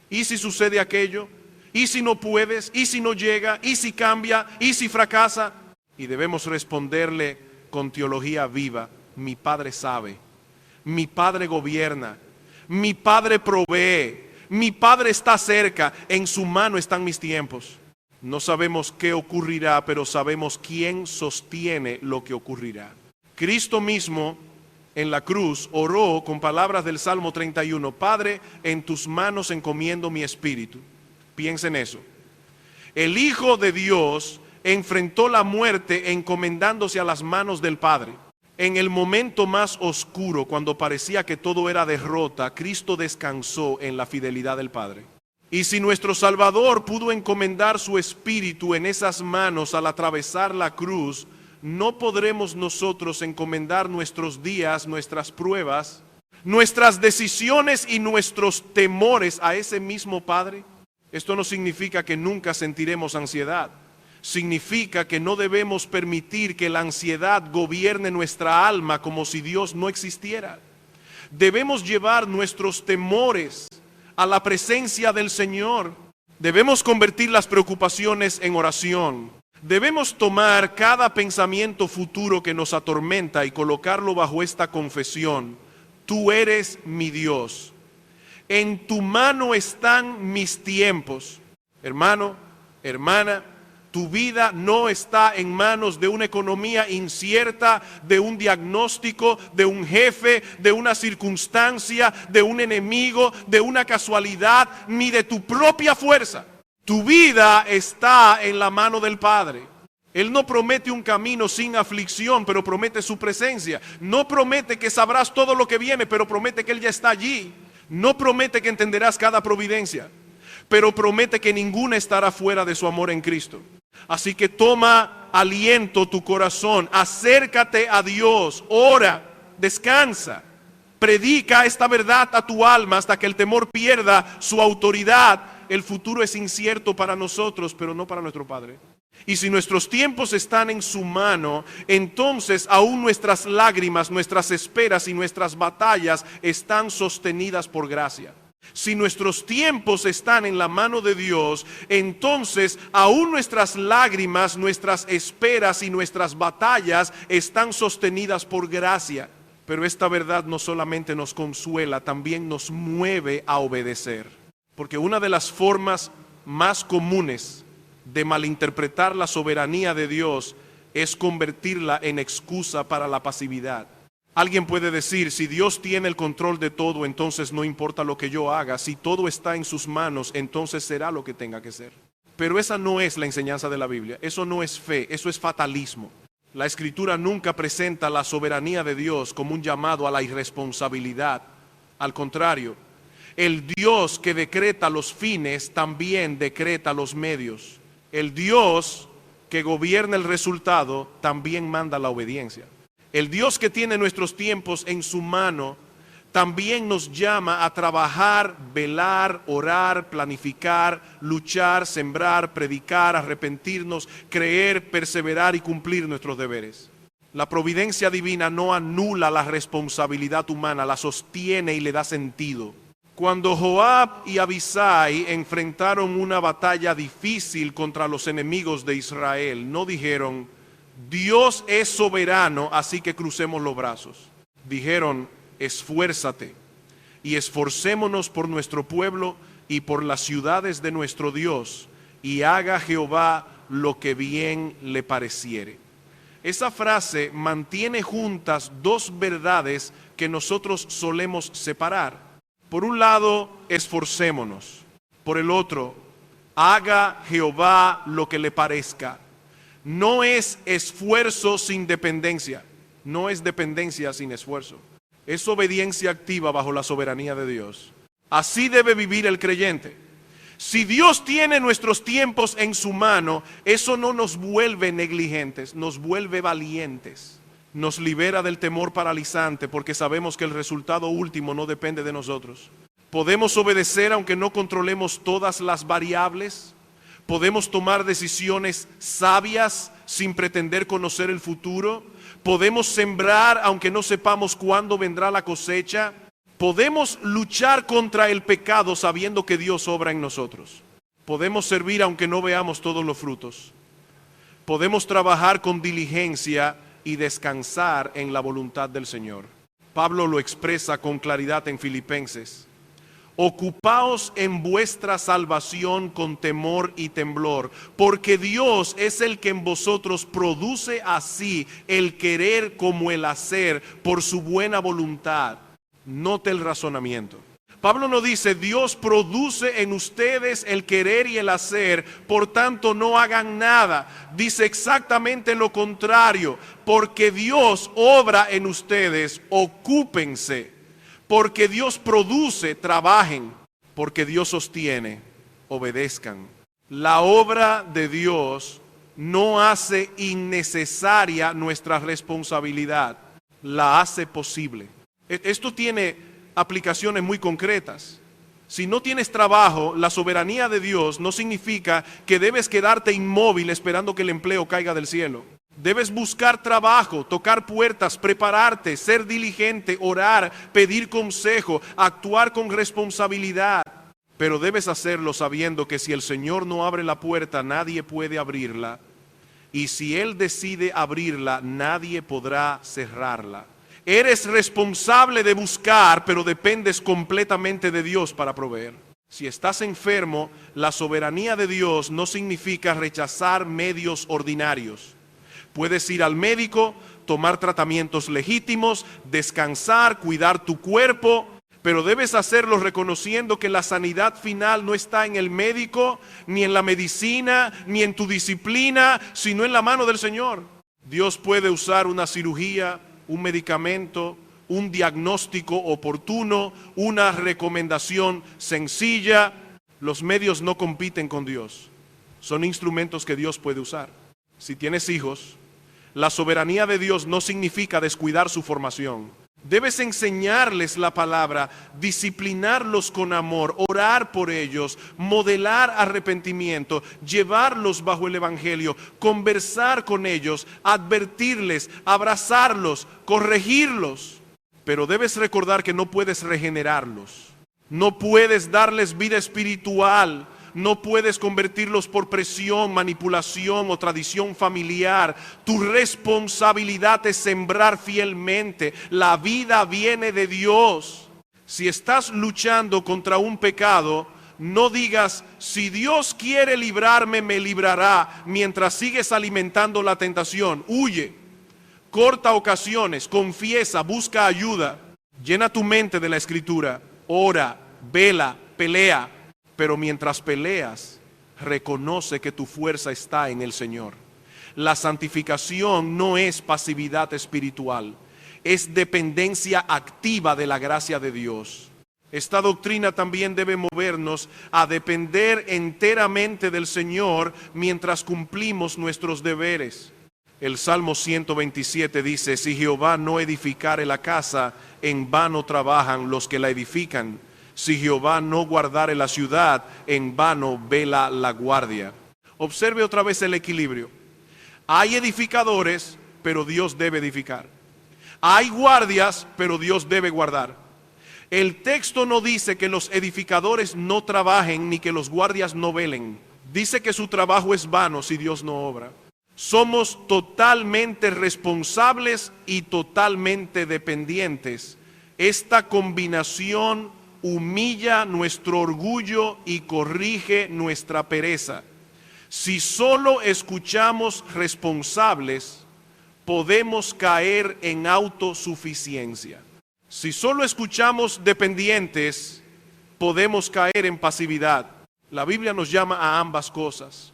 ¿Y si sucede aquello? ¿Y si no puedes? ¿Y si no llega? ¿Y si cambia? ¿Y si fracasa? Y debemos responderle con teología viva, mi Padre sabe, mi Padre gobierna, mi Padre provee, mi Padre está cerca, en su mano están mis tiempos. No sabemos qué ocurrirá, pero sabemos quién sostiene lo que ocurrirá. Cristo mismo en la cruz oró con palabras del Salmo 31, Padre, en tus manos encomiendo mi espíritu. Piensen en eso. El Hijo de Dios enfrentó la muerte encomendándose a las manos del Padre. En el momento más oscuro, cuando parecía que todo era derrota, Cristo descansó en la fidelidad del Padre. Y si nuestro Salvador pudo encomendar su espíritu en esas manos al atravesar la cruz, ¿no podremos nosotros encomendar nuestros días, nuestras pruebas, nuestras decisiones y nuestros temores a ese mismo Padre? Esto no significa que nunca sentiremos ansiedad. Significa que no debemos permitir que la ansiedad gobierne nuestra alma como si Dios no existiera. Debemos llevar nuestros temores a la presencia del Señor. Debemos convertir las preocupaciones en oración. Debemos tomar cada pensamiento futuro que nos atormenta y colocarlo bajo esta confesión: tú eres mi Dios. En tu mano están mis tiempos. Hermano, hermana, tu vida no está en manos de una economía incierta, de un diagnóstico, de un jefe, de una circunstancia, de un enemigo, de una casualidad, ni de tu propia fuerza. Tu vida está en la mano del Padre. Él no promete un camino sin aflicción, pero promete su presencia. No promete que sabrás todo lo que viene, pero promete que Él ya está allí. No promete que entenderás cada providencia, pero promete que ninguna estará fuera de su amor en Cristo. Así que toma aliento tu corazón, acércate a Dios, ora, descansa, predica esta verdad a tu alma hasta que el temor pierda su autoridad. El futuro es incierto para nosotros, pero no para nuestro Padre. Y si nuestros tiempos están en su mano, entonces aún nuestras lágrimas, nuestras esperas y nuestras batallas están sostenidas por gracia. Si nuestros tiempos están en la mano de Dios, entonces aún nuestras lágrimas, nuestras esperas y nuestras batallas están sostenidas por gracia. Pero esta verdad no solamente nos consuela, también nos mueve a obedecer. Porque una de las formas más comunes de malinterpretar la soberanía de Dios es convertirla en excusa para la pasividad. Alguien puede decir: si Dios tiene el control de todo, entonces no importa lo que yo haga. Si todo está en sus manos, entonces será lo que tenga que ser. Pero esa no es la enseñanza de la Biblia. Eso no es fe, eso es fatalismo. La Escritura nunca presenta la soberanía de Dios como un llamado a la irresponsabilidad. Al contrario, el Dios que decreta los fines también decreta los medios. El Dios que gobierna el resultado también manda la obediencia. El Dios que tiene nuestros tiempos en su mano también nos llama a trabajar, velar, orar, planificar, luchar, sembrar, predicar, arrepentirnos, creer, perseverar y cumplir nuestros deberes. La providencia divina no anula la responsabilidad humana, la sostiene y le da sentido. Cuando Joab y Abisai enfrentaron una batalla difícil contra los enemigos de Israel, no dijeron: Dios es soberano, así que crucemos los brazos. Dijeron: esfuérzate y esforcémonos por nuestro pueblo y por las ciudades de nuestro Dios, y haga Jehová lo que bien le pareciere. Esa frase mantiene juntas dos verdades que nosotros solemos separar. Por un lado, esforcémonos. Por el otro, haga Jehová lo que le parezca. No es esfuerzo sin dependencia. No es dependencia sin esfuerzo. Es obediencia activa bajo la soberanía de Dios. Así debe vivir el creyente. Si Dios tiene nuestros tiempos en su mano, eso no nos vuelve negligentes, nos vuelve valientes. Nos libera del temor paralizante porque sabemos que el resultado último no depende de nosotros. Podemos obedecer aunque no controlemos todas las variables. Podemos tomar decisiones sabias sin pretender conocer el futuro. Podemos sembrar aunque no sepamos cuándo vendrá la cosecha. Podemos luchar contra el pecado sabiendo que Dios obra en nosotros. Podemos servir aunque no veamos todos los frutos. Podemos trabajar con diligencia y descansar en la voluntad del Señor. Pablo lo expresa con claridad en Filipenses: ocupaos en vuestra salvación con temor y temblor, porque Dios es el que en vosotros produce así el querer como el hacer por su buena voluntad. Note el razonamiento. Pablo no dice: Dios produce en ustedes el querer y el hacer, por tanto no hagan nada. Dice exactamente lo contrario: porque Dios obra en ustedes, ocúpense. Porque Dios produce, trabajen. Porque Dios sostiene, obedezcan. La obra de Dios no hace innecesaria nuestra responsabilidad, la hace posible. Esto tiene aplicaciones muy concretas. Si no tienes trabajo, la soberanía de Dios no significa que debes quedarte inmóvil esperando que el empleo caiga del cielo. Debes buscar trabajo, tocar puertas, prepararte, ser diligente, orar, pedir consejo, actuar con responsabilidad. Pero debes hacerlo sabiendo que si el Señor no abre la puerta, nadie puede abrirla. Y si Él decide abrirla, nadie podrá cerrarla. Eres responsable de buscar, pero dependes completamente de Dios para proveer. Si estás enfermo, la soberanía de Dios no significa rechazar medios ordinarios. Puedes ir al médico, tomar tratamientos legítimos, descansar, cuidar tu cuerpo, pero debes hacerlo reconociendo que la sanidad final no está en el médico, ni en la medicina, ni en tu disciplina, sino en la mano del Señor. Dios puede usar una cirugía, un medicamento, un diagnóstico oportuno, una recomendación sencilla. Los medios no compiten con Dios. Son instrumentos que Dios puede usar. Si tienes hijos, la soberanía de Dios no significa descuidar su formación. Debes enseñarles la palabra, disciplinarlos con amor, orar por ellos, modelar arrepentimiento, llevarlos bajo el evangelio, conversar con ellos, advertirles, abrazarlos, corregirlos. Pero debes recordar que no puedes regenerarlos, no puedes darles vida espiritual, no puedes convertirlos por presión, manipulación o tradición familiar. Tu responsabilidad es sembrar fielmente. La vida viene de Dios. Si estás luchando contra un pecado, no digas, si Dios quiere librarme, me librará, mientras sigues alimentando la tentación. Huye, corta ocasiones, confiesa, busca ayuda. Llena tu mente de la Escritura, ora, vela, pelea. Pero mientras peleas, reconoce que tu fuerza está en el Señor. La santificación no es pasividad espiritual, es dependencia activa de la gracia de Dios. Esta doctrina también debe movernos a depender enteramente del Señor mientras cumplimos nuestros deberes. El Salmo 127 dice, si Jehová no edificare la casa, en vano trabajan los que la edifican. Si Jehová no guardare la ciudad, en vano vela la guardia. Observe otra vez el equilibrio. Hay edificadores, pero Dios debe edificar. Hay guardias, pero Dios debe guardar. El texto no dice que los edificadores no trabajen ni que los guardias no velen. Dice que su trabajo es vano si Dios no obra. Somos totalmente responsables y totalmente dependientes. Esta combinación humilla nuestro orgullo y corrige nuestra pereza. Si solo escuchamos responsables, podemos caer en autosuficiencia. Si solo escuchamos dependientes, podemos caer en pasividad. La Biblia nos llama a ambas cosas.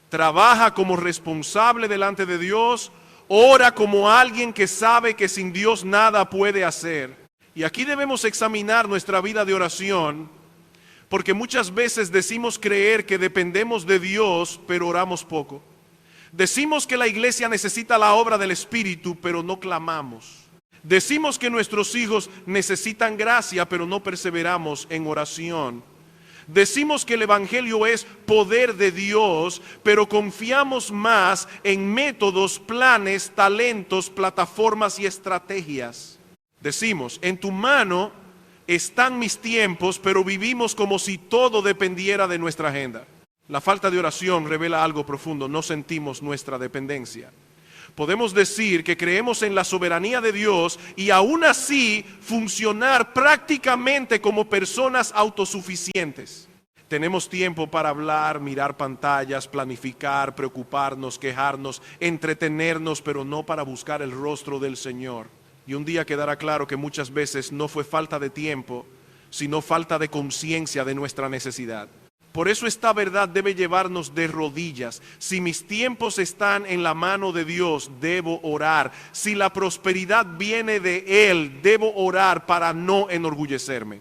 Trabaja como responsable delante de Dios, ora como alguien que sabe que sin Dios nada puede hacer. Y aquí debemos examinar nuestra vida de oración, porque muchas veces decimos creer que dependemos de Dios, pero oramos poco. Decimos que la iglesia necesita la obra del Espíritu, pero no clamamos. Decimos que nuestros hijos necesitan gracia, pero no perseveramos en oración. Decimos que el Evangelio es poder de Dios, pero confiamos más en métodos, planes, talentos, plataformas y estrategias. Decimos, en tu mano están mis tiempos, pero vivimos como si todo dependiera de nuestra agenda. La falta de oración revela algo profundo, no sentimos nuestra dependencia. Podemos decir que creemos en la soberanía de Dios y aún así funcionar prácticamente como personas autosuficientes. Tenemos tiempo para hablar, mirar pantallas, planificar, preocuparnos, quejarnos, entretenernos, pero no para buscar el rostro del Señor. Y un día quedará claro que muchas veces no fue falta de tiempo, sino falta de conciencia de nuestra necesidad. Por eso esta verdad debe llevarnos de rodillas. Si mis tiempos están en la mano de Dios, debo orar. Si la prosperidad viene de Él, debo orar para no enorgullecerme.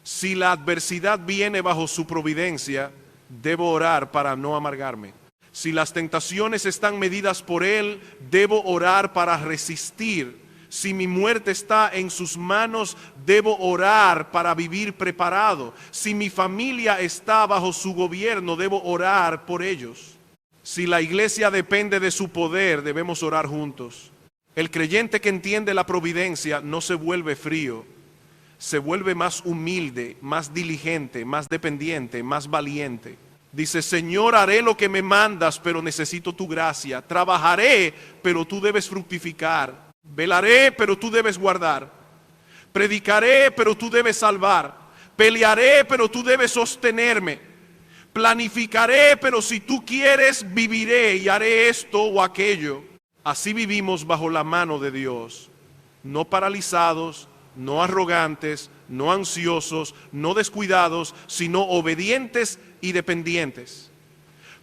Si la adversidad viene bajo su providencia, debo orar para no amargarme. Si las tentaciones están medidas por Él, debo orar para resistir. Si mi muerte está en sus manos, debo orar para vivir preparado. Si mi familia está bajo su gobierno, debo orar por ellos. Si la iglesia depende de su poder, debemos orar juntos. El creyente que entiende la providencia no se vuelve frío, se vuelve más humilde, más diligente, más dependiente, más valiente. Dice: Señor, haré lo que me mandas, pero necesito tu gracia. Trabajaré, pero tú debes fructificar. Velaré, pero tú debes guardar. Predicaré, pero tú debes salvar. Pelearé, pero tú debes sostenerme. Planificaré, pero si tú quieres, viviré y haré esto o aquello. Así vivimos bajo la mano de Dios, no paralizados, no arrogantes, no ansiosos, no descuidados, sino obedientes y dependientes.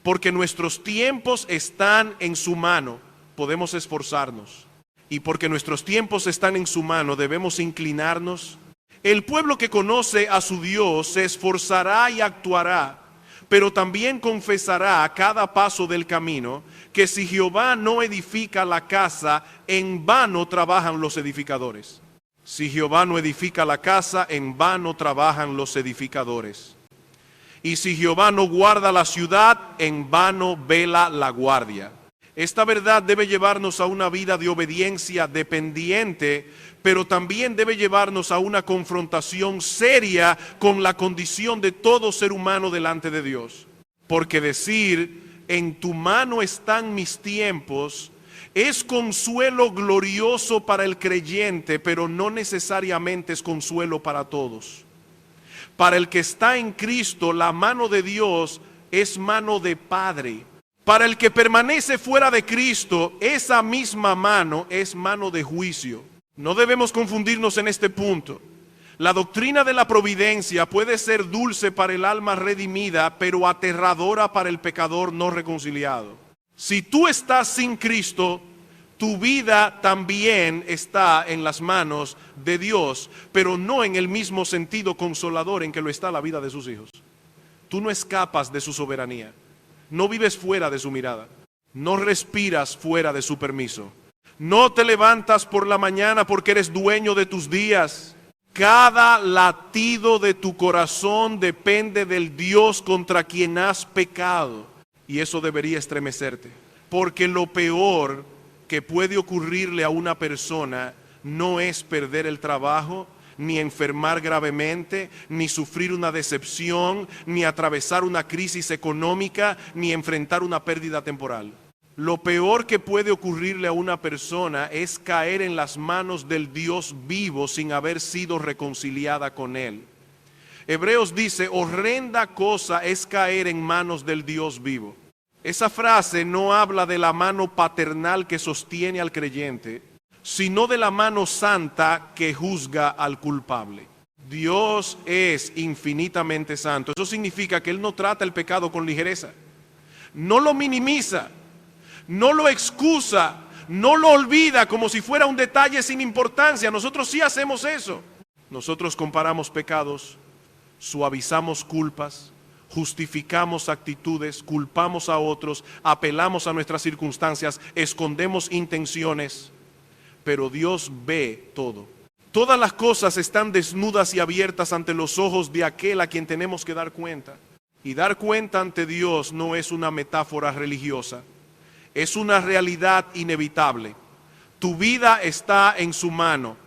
Porque nuestros tiempos están en su mano, podemos esforzarnos. Y porque nuestros tiempos están en su mano, debemos inclinarnos. El pueblo que conoce a su Dios se esforzará y actuará, pero también confesará a cada paso del camino que si Jehová no edifica la casa, en vano trabajan los edificadores. Si Jehová no edifica la casa, en vano trabajan los edificadores. Y si Jehová no guarda la ciudad, en vano vela la guardia. Esta verdad debe llevarnos a una vida de obediencia dependiente, pero también debe llevarnos a una confrontación seria con la condición de todo ser humano delante de Dios. Porque decir: en tu mano están mis tiempos, es consuelo glorioso para el creyente, pero no necesariamente es consuelo para todos. Para el que está en Cristo, la mano de Dios es mano de Padre. Para el que permanece fuera de Cristo, esa misma mano es mano de juicio. No debemos confundirnos en este punto. La doctrina de la providencia puede ser dulce para el alma redimida, pero aterradora para el pecador no reconciliado. Si tú estás sin Cristo, tu vida también está en las manos de Dios, pero no en el mismo sentido consolador en que lo está la vida de sus hijos. Tú no escapas de su soberanía. No vives fuera de su mirada. No respiras fuera de su permiso. No te levantas por la mañana porque eres dueño de tus días. Cada latido de tu corazón depende del Dios contra quien has pecado. Y eso debería estremecerte. Porque lo peor que puede ocurrirle a una persona no es perder el trabajo, ni enfermar gravemente, ni sufrir una decepción, ni atravesar una crisis económica, ni enfrentar una pérdida temporal. Lo peor que puede ocurrirle a una persona es caer en las manos del Dios vivo sin haber sido reconciliada con Él. Hebreos dice: horrenda cosa es caer en manos del Dios vivo. Esa frase no habla de la mano paternal que sostiene al creyente, sino de la mano santa que juzga al culpable. Dios es infinitamente santo. Eso significa que Él no trata el pecado con ligereza, no lo minimiza, no lo excusa, no lo olvida como si fuera un detalle sin importancia. Nosotros sí hacemos eso. Nosotros comparamos pecados, suavizamos culpas, justificamos actitudes, culpamos a otros, apelamos a nuestras circunstancias, escondemos intenciones. Pero Dios ve todo. Todas las cosas están desnudas y abiertas ante los ojos de aquel a quien tenemos que dar cuenta. Y dar cuenta ante Dios no es una metáfora religiosa, es una realidad inevitable. Tu vida está en su mano,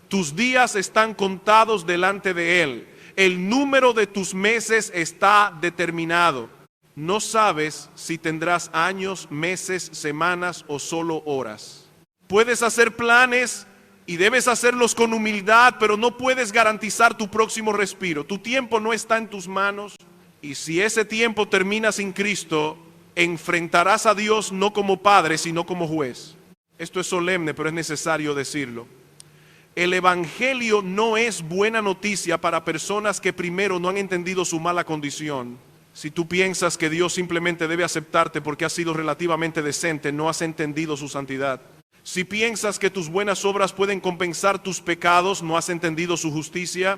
tus días están contados delante de Él, el número de tus meses está determinado. No sabes si tendrás años, meses, semanas o solo horas. Puedes hacer planes y debes hacerlos con humildad, pero no puedes garantizar tu próximo respiro. Tu tiempo no está en tus manos, y si ese tiempo termina sin Cristo, enfrentarás a Dios no como padre, sino como juez. Esto es solemne, pero es necesario decirlo. El Evangelio no es buena noticia para personas que primero no han entendido su mala condición. Si tú piensas que Dios simplemente debe aceptarte porque has sido relativamente decente, no has entendido su santidad. Si piensas que tus buenas obras pueden compensar tus pecados, no has entendido su justicia.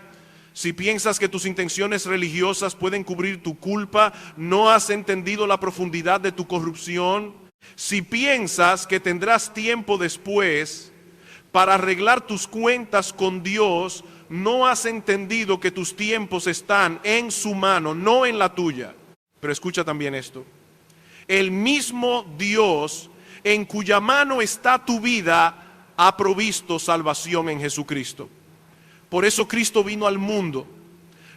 Si piensas que tus intenciones religiosas pueden cubrir tu culpa, no has entendido la profundidad de tu corrupción. Si piensas que tendrás tiempo después, para arreglar tus cuentas con Dios, no has entendido que tus tiempos están en su mano, no en la tuya. Pero escucha también esto. El mismo Dios en cuya mano está tu vida ha provisto salvación en Jesucristo. Por eso Cristo vino al mundo.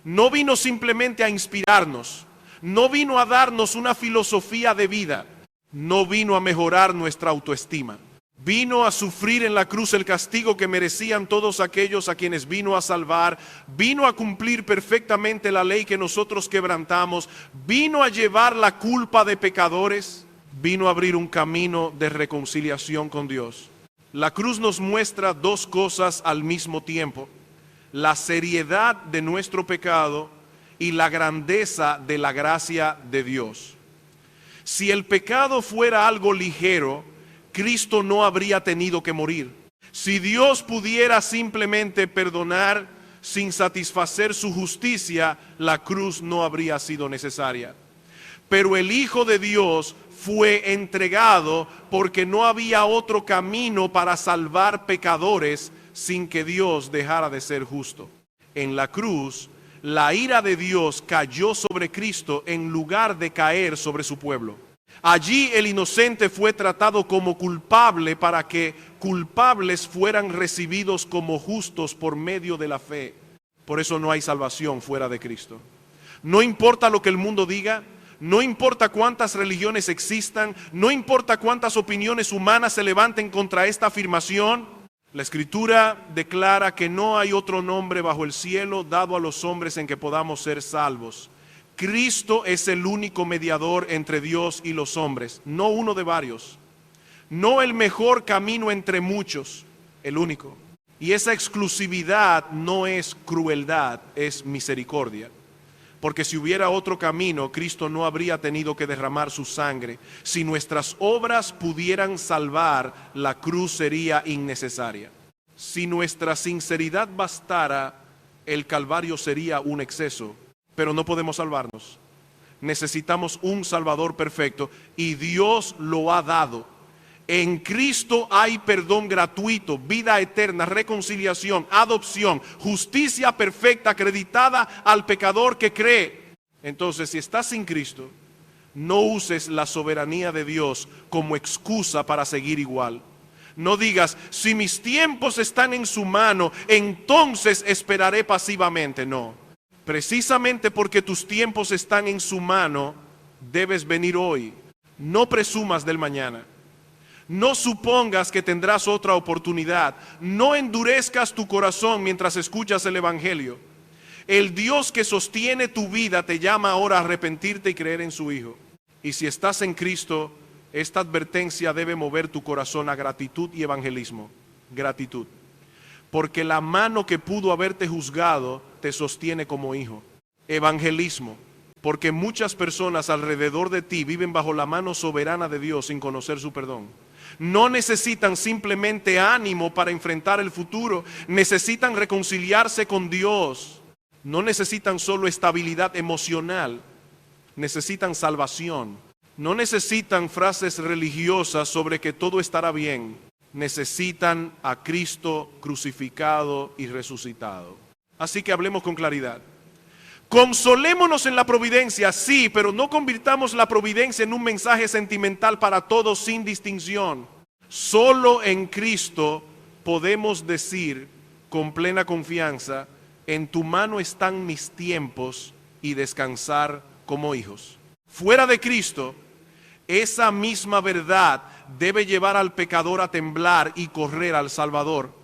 No vino simplemente a inspirarnos, no vino a darnos una filosofía de vida, no vino a mejorar nuestra autoestima. Vino a sufrir en la cruz el castigo que merecían todos aquellos a quienes vino a salvar. Vino a cumplir perfectamente la ley que nosotros quebrantamos. Vino a llevar la culpa de pecadores. Vino a abrir un camino de reconciliación con Dios. La cruz nos muestra dos cosas al mismo tiempo: la seriedad de nuestro pecado y la grandeza de la gracia de Dios. Si el pecado fuera algo ligero, Cristo no habría tenido que morir. Si Dios pudiera simplemente perdonar sin satisfacer su justicia, la cruz no habría sido necesaria. Pero el Hijo de Dios fue entregado porque no había otro camino para salvar pecadores sin que Dios dejara de ser justo. En la cruz, la ira de Dios cayó sobre Cristo en lugar de caer sobre su pueblo. Allí el inocente fue tratado como culpable para que culpables fueran recibidos como justos por medio de la fe. Por eso no hay salvación fuera de Cristo. No importa lo que el mundo diga, no importa cuántas religiones existan, no importa cuántas opiniones humanas se levanten contra esta afirmación, la Escritura declara que no hay otro nombre bajo el cielo dado a los hombres en que podamos ser salvos. Cristo es el único mediador entre Dios y los hombres, no uno de varios, no el mejor camino entre muchos, el único. Y esa exclusividad no es crueldad, es misericordia. Porque si hubiera otro camino, Cristo no habría tenido que derramar su sangre. Si nuestras obras pudieran salvar, la cruz sería innecesaria. Si nuestra sinceridad bastara, el Calvario sería un exceso. Pero no podemos salvarnos. Necesitamos un Salvador perfecto y Dios lo ha dado. En Cristo hay perdón gratuito, vida eterna, reconciliación, adopción, justicia perfecta acreditada al pecador que cree. Entonces, si estás sin Cristo, no uses la soberanía de Dios como excusa para seguir igual. No digas, si mis tiempos están en su mano, entonces esperaré pasivamente. No. Precisamente porque tus tiempos están en su mano, debes venir hoy. No presumas del mañana. No supongas que tendrás otra oportunidad. No endurezcas tu corazón mientras escuchas el Evangelio. El Dios que sostiene tu vida te llama ahora a arrepentirte y creer en su Hijo. Y si estás en Cristo, esta advertencia debe mover tu corazón a gratitud y evangelismo. Gratitud. Porque la mano que pudo haberte juzgado te sostiene como hijo. Evangelismo, porque muchas personas alrededor de ti viven bajo la mano soberana de Dios sin conocer su perdón. No necesitan simplemente ánimo para enfrentar el futuro, necesitan reconciliarse con Dios. No necesitan solo estabilidad emocional, necesitan salvación. No necesitan frases religiosas sobre que todo estará bien. Necesitan a Cristo crucificado y resucitado. Así que hablemos con claridad. Consolémonos en la providencia, sí, pero no convirtamos la providencia en un mensaje sentimental para todos sin distinción. Solo en Cristo podemos decir con plena confianza, en tu mano están mis tiempos, y descansar como hijos. Fuera de Cristo, esa misma verdad debe llevar al pecador a temblar y correr al Salvador.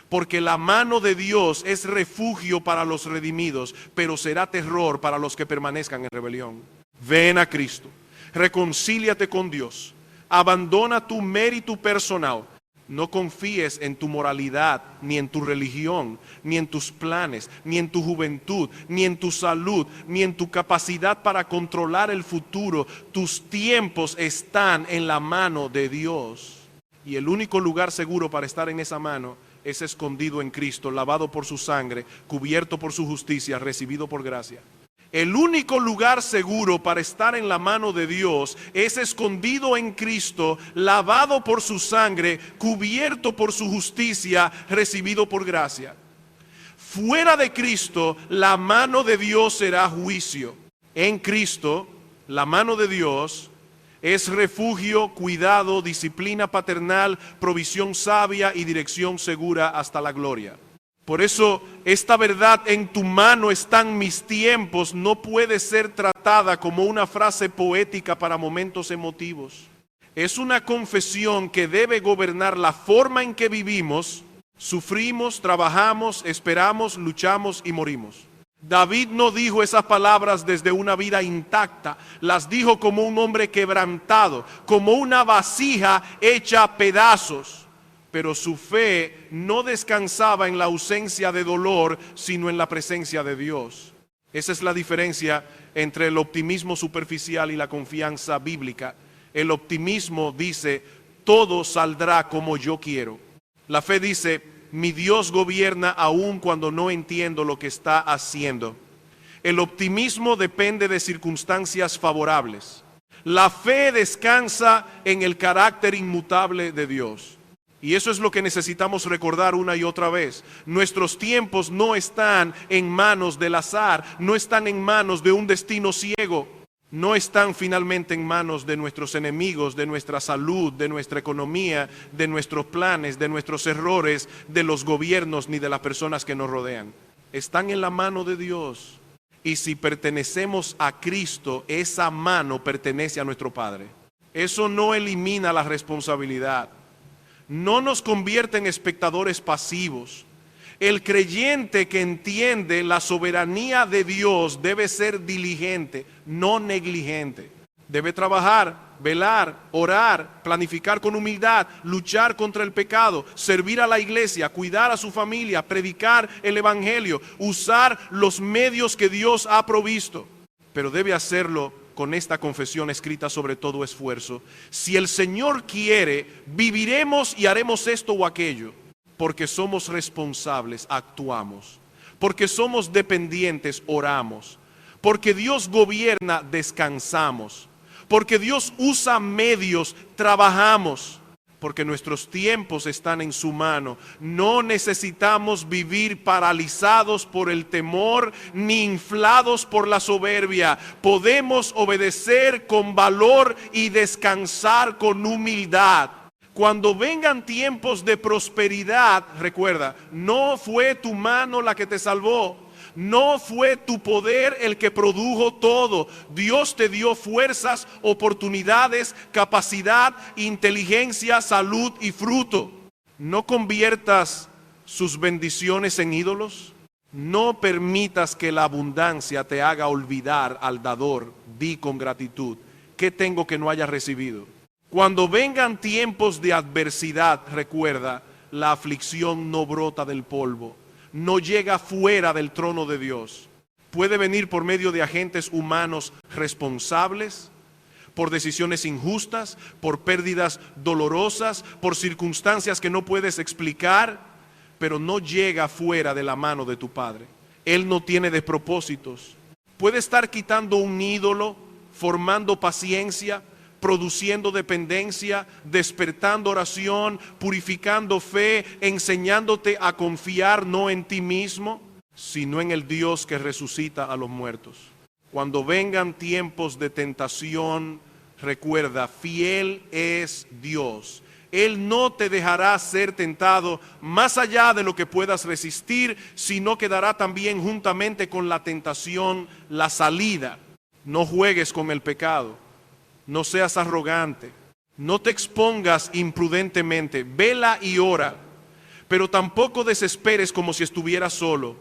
Porque la mano de Dios es refugio para los redimidos, pero será terror para los que permanezcan en rebelión. Ven a Cristo, reconcíliate con Dios, abandona tu mérito personal. No confíes en tu moralidad, ni en tu religión, ni en tus planes, ni en tu juventud, ni en tu salud, ni en tu capacidad para controlar el futuro. Tus tiempos están en la mano de Dios. Y el único lugar seguro para estar en esa mano es escondido en Cristo, lavado por su sangre, cubierto por su justicia, recibido por gracia. El único lugar seguro para estar en la mano de Dios es escondido en Cristo, lavado por su sangre, cubierto por su justicia, recibido por gracia. Fuera de Cristo, la mano de Dios será juicio. En Cristo, la mano de Dios es refugio, cuidado, disciplina paternal, provisión sabia y dirección segura hasta la gloria. Por eso, esta verdad, en tu mano están mis tiempos, no puede ser tratada como una frase poética para momentos emotivos. Es una confesión que debe gobernar la forma en que vivimos, sufrimos, trabajamos, esperamos, luchamos y morimos. David no dijo esas palabras desde una vida intacta, las dijo como un hombre quebrantado, como una vasija hecha pedazos. Pero su fe no descansaba en la ausencia de dolor, sino en la presencia de Dios. Esa es la diferencia entre el optimismo superficial y la confianza bíblica. El optimismo dice, todo saldrá como yo quiero. La fe dice, mi Dios gobierna aun cuando no entiendo lo que está haciendo. El optimismo depende de circunstancias favorables. La fe descansa en el carácter inmutable de Dios. Y eso es lo que necesitamos recordar una y otra vez. Nuestros tiempos no están en manos del azar, no están en manos de un destino ciego, no están finalmente en manos de nuestros enemigos, de nuestra salud, de nuestra economía, de nuestros planes, de nuestros errores, de los gobiernos ni de las personas que nos rodean. Están en la mano de Dios. Y si pertenecemos a Cristo, esa mano pertenece a nuestro Padre. Eso no elimina la responsabilidad. No nos convierte en espectadores pasivos. El creyente que entiende la soberanía de Dios debe ser diligente, no negligente. Debe trabajar, velar, orar, planificar con humildad, luchar contra el pecado, servir a la iglesia, cuidar a su familia, predicar el evangelio, usar los medios que Dios ha provisto. Pero debe hacerlo con esta confesión escrita sobre todo esfuerzo. Si el Señor quiere, viviremos y haremos esto o aquello. Porque somos responsables, actuamos. Porque somos dependientes, oramos. Porque Dios gobierna, descansamos. Porque Dios usa medios, trabajamos. Porque nuestros tiempos están en su mano. No necesitamos vivir paralizados por el temor ni inflados por la soberbia. Podemos obedecer con valor y descansar con humildad. Cuando vengan tiempos de prosperidad, recuerda, no fue tu mano la que te salvó. No fue tu poder el que produjo todo. Dios te dio fuerzas, oportunidades, capacidad, inteligencia, salud y fruto. No conviertas sus bendiciones en ídolos. No permitas que la abundancia te haga olvidar al dador. Di con gratitud, ¿qué tengo que no haya recibido? Cuando vengan tiempos de adversidad, recuerda, la aflicción no brota del polvo. No llega fuera del trono de Dios. Puede venir por medio de agentes humanos responsables, por decisiones injustas, por pérdidas dolorosas, por circunstancias que no puedes explicar, pero no llega fuera de la mano de tu Padre. Él no tiene despropósitos. Puede estar quitando un ídolo, formando paciencia, produciendo dependencia, despertando oración, purificando fe, enseñándote a confiar no en ti mismo, sino en el Dios que resucita a los muertos. Cuando vengan tiempos de tentación, recuerda, fiel es Dios. Él no te dejará ser tentado más allá de lo que puedas resistir, sino que dará también juntamente con la tentación la salida. No juegues con el pecado. No seas arrogante, no te expongas imprudentemente, vela y ora, pero tampoco desesperes como si estuvieras solo.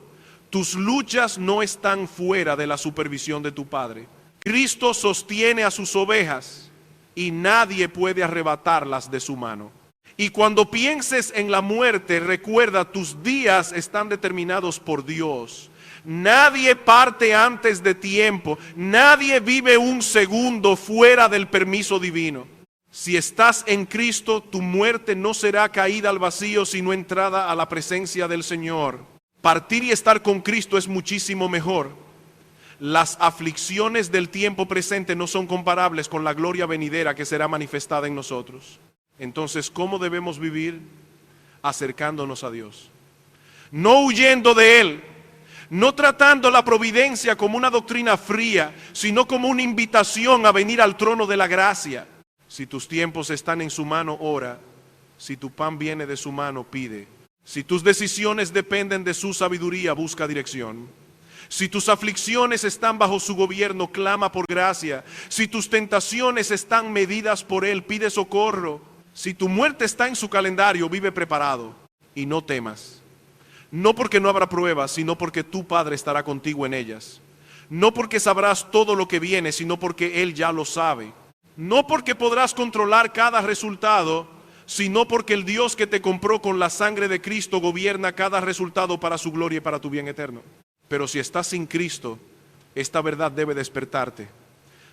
Tus luchas no están fuera de la supervisión de tu Padre. Cristo sostiene a sus ovejas y nadie puede arrebatarlas de su mano. Y cuando pienses en la muerte, recuerda, tus días están determinados por Dios. Nadie parte antes de tiempo, nadie vive un segundo fuera del permiso divino. Si estás en Cristo, tu muerte no será caída al vacío, sino entrada a la presencia del Señor. Partir y estar con Cristo es muchísimo mejor. Las aflicciones del tiempo presente no son comparables con la gloria venidera que será manifestada en nosotros. Entonces, ¿cómo debemos vivir? Acercándonos a Dios. No huyendo de Él, no tratando la providencia como una doctrina fría, sino como una invitación a venir al trono de la gracia. Si tus tiempos están en su mano, ora. Si tu pan viene de su mano, pide. Si tus decisiones dependen de su sabiduría, busca dirección. Si tus aflicciones están bajo su gobierno, clama por gracia. Si tus tentaciones están medidas por Él, pide socorro. Si tu muerte está en su calendario, vive preparado y no temas. No porque no habrá pruebas, sino porque tu Padre estará contigo en ellas. No porque sabrás todo lo que viene, sino porque Él ya lo sabe. No porque podrás controlar cada resultado, sino porque el Dios que te compró con la sangre de Cristo gobierna cada resultado para su gloria y para tu bien eterno. Pero si estás sin Cristo, esta verdad debe despertarte.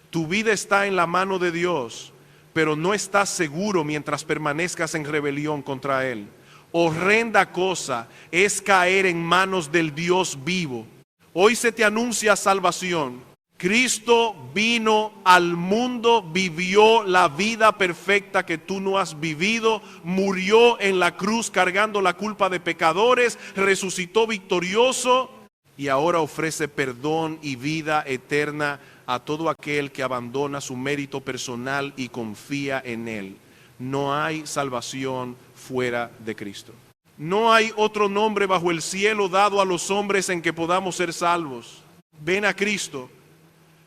Tu vida está en la mano de Dios, pero no estás seguro mientras permanezcas en rebelión contra Él. Horrenda cosa es caer en manos del Dios vivo. Hoy se te anuncia salvación. Cristo vino al mundo, vivió la vida perfecta que tú no has vivido, murió en la cruz cargando la culpa de pecadores, resucitó victorioso y ahora ofrece perdón y vida eterna a todo aquel que abandona su mérito personal y confía en Él. No hay salvación fuera de Cristo. No hay otro nombre bajo el cielo dado a los hombres en que podamos ser salvos. Ven a Cristo,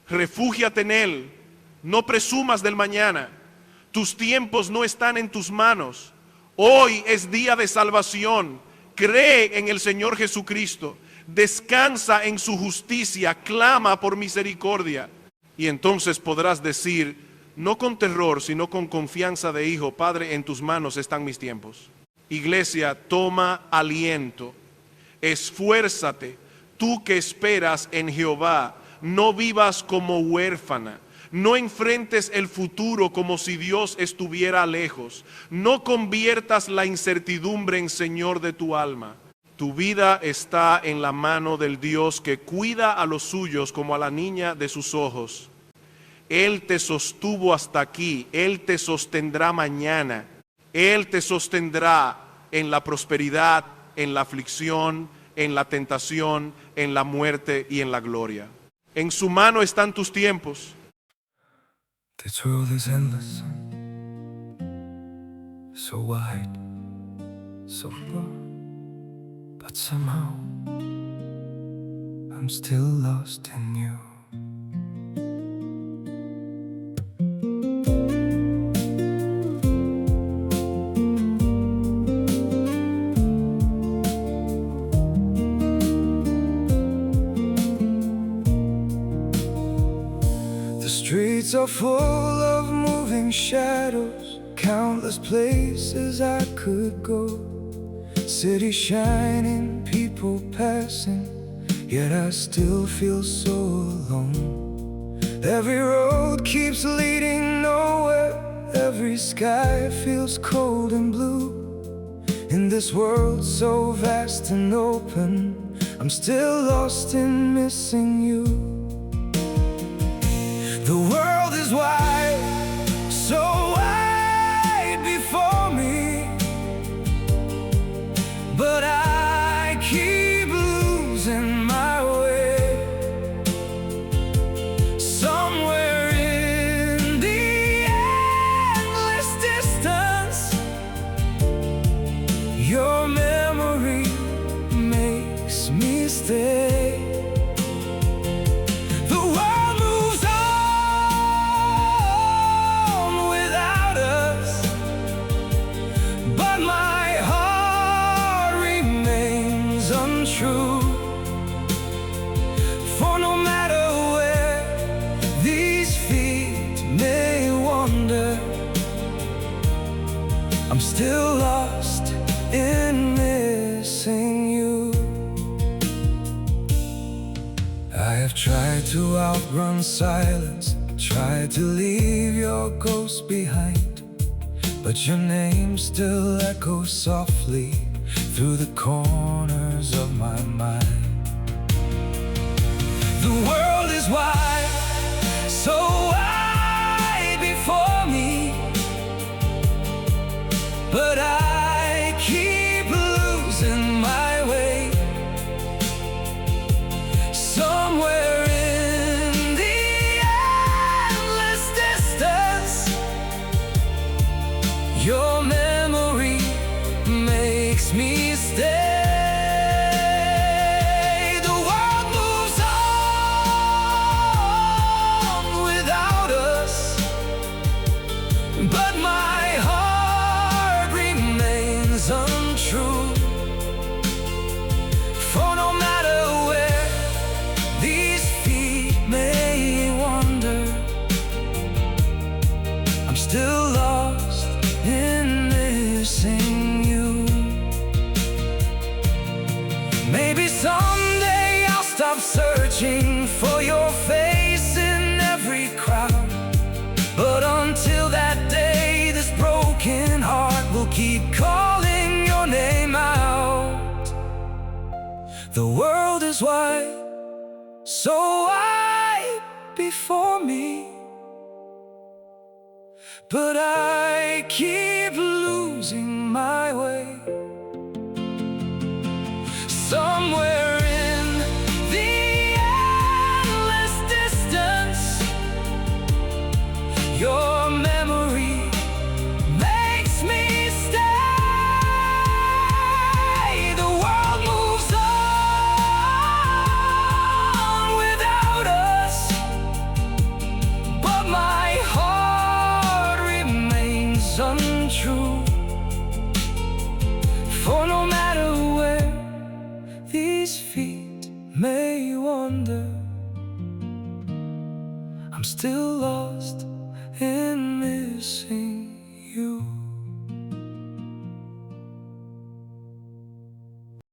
refúgiate en Él, no presumas del mañana. Tus tiempos no están en tus manos. Hoy es día de salvación. Cree en el Señor Jesucristo. Descansa en su justicia, clama por misericordia. Y entonces podrás decir, no con terror, sino con confianza de hijo: Padre, en tus manos están mis tiempos. Iglesia, toma aliento, esfuérzate, tú que esperas en Jehová. No vivas como huérfana, no enfrentes el futuro como si Dios estuviera lejos. No conviertas la incertidumbre en Señor de tu alma. Tu vida está en la mano del Dios que cuida a los suyos como a la niña de sus ojos. Él te sostuvo hasta aquí, Él te sostendrá mañana. Él te sostendrá en la prosperidad, en la aflicción, en la tentación, en la muerte y en la gloria. En su mano están tus tiempos.
This world is endless, so wide, so broad. But somehow I'm still lost in you. The streets are full of moving shadows, countless places I could go. City shining, people passing, yet I still feel so alone. Every road keeps leading nowhere, every sky feels cold and blue. In this world so vast and open, I'm still lost in missing you. The world is wide, so wide before me, but I keep losing my way. Somewhere in the endless distance, your memory makes me stay. The world moves on without us, but my heart remains untrue. For no matter where these feet may wander, I'm still lost in missing you. I have tried to outrun silence, tried to leave your ghost behind, but your name still echoes softly through the corners of my mind. The world wide, so wide before me, but I keep losing my way. Somewhere in the endless distance, your memory makes me stay. The world moves on without us, but my heart remains untrue. For no matter where these feet may wander, I'm still lost in missing you.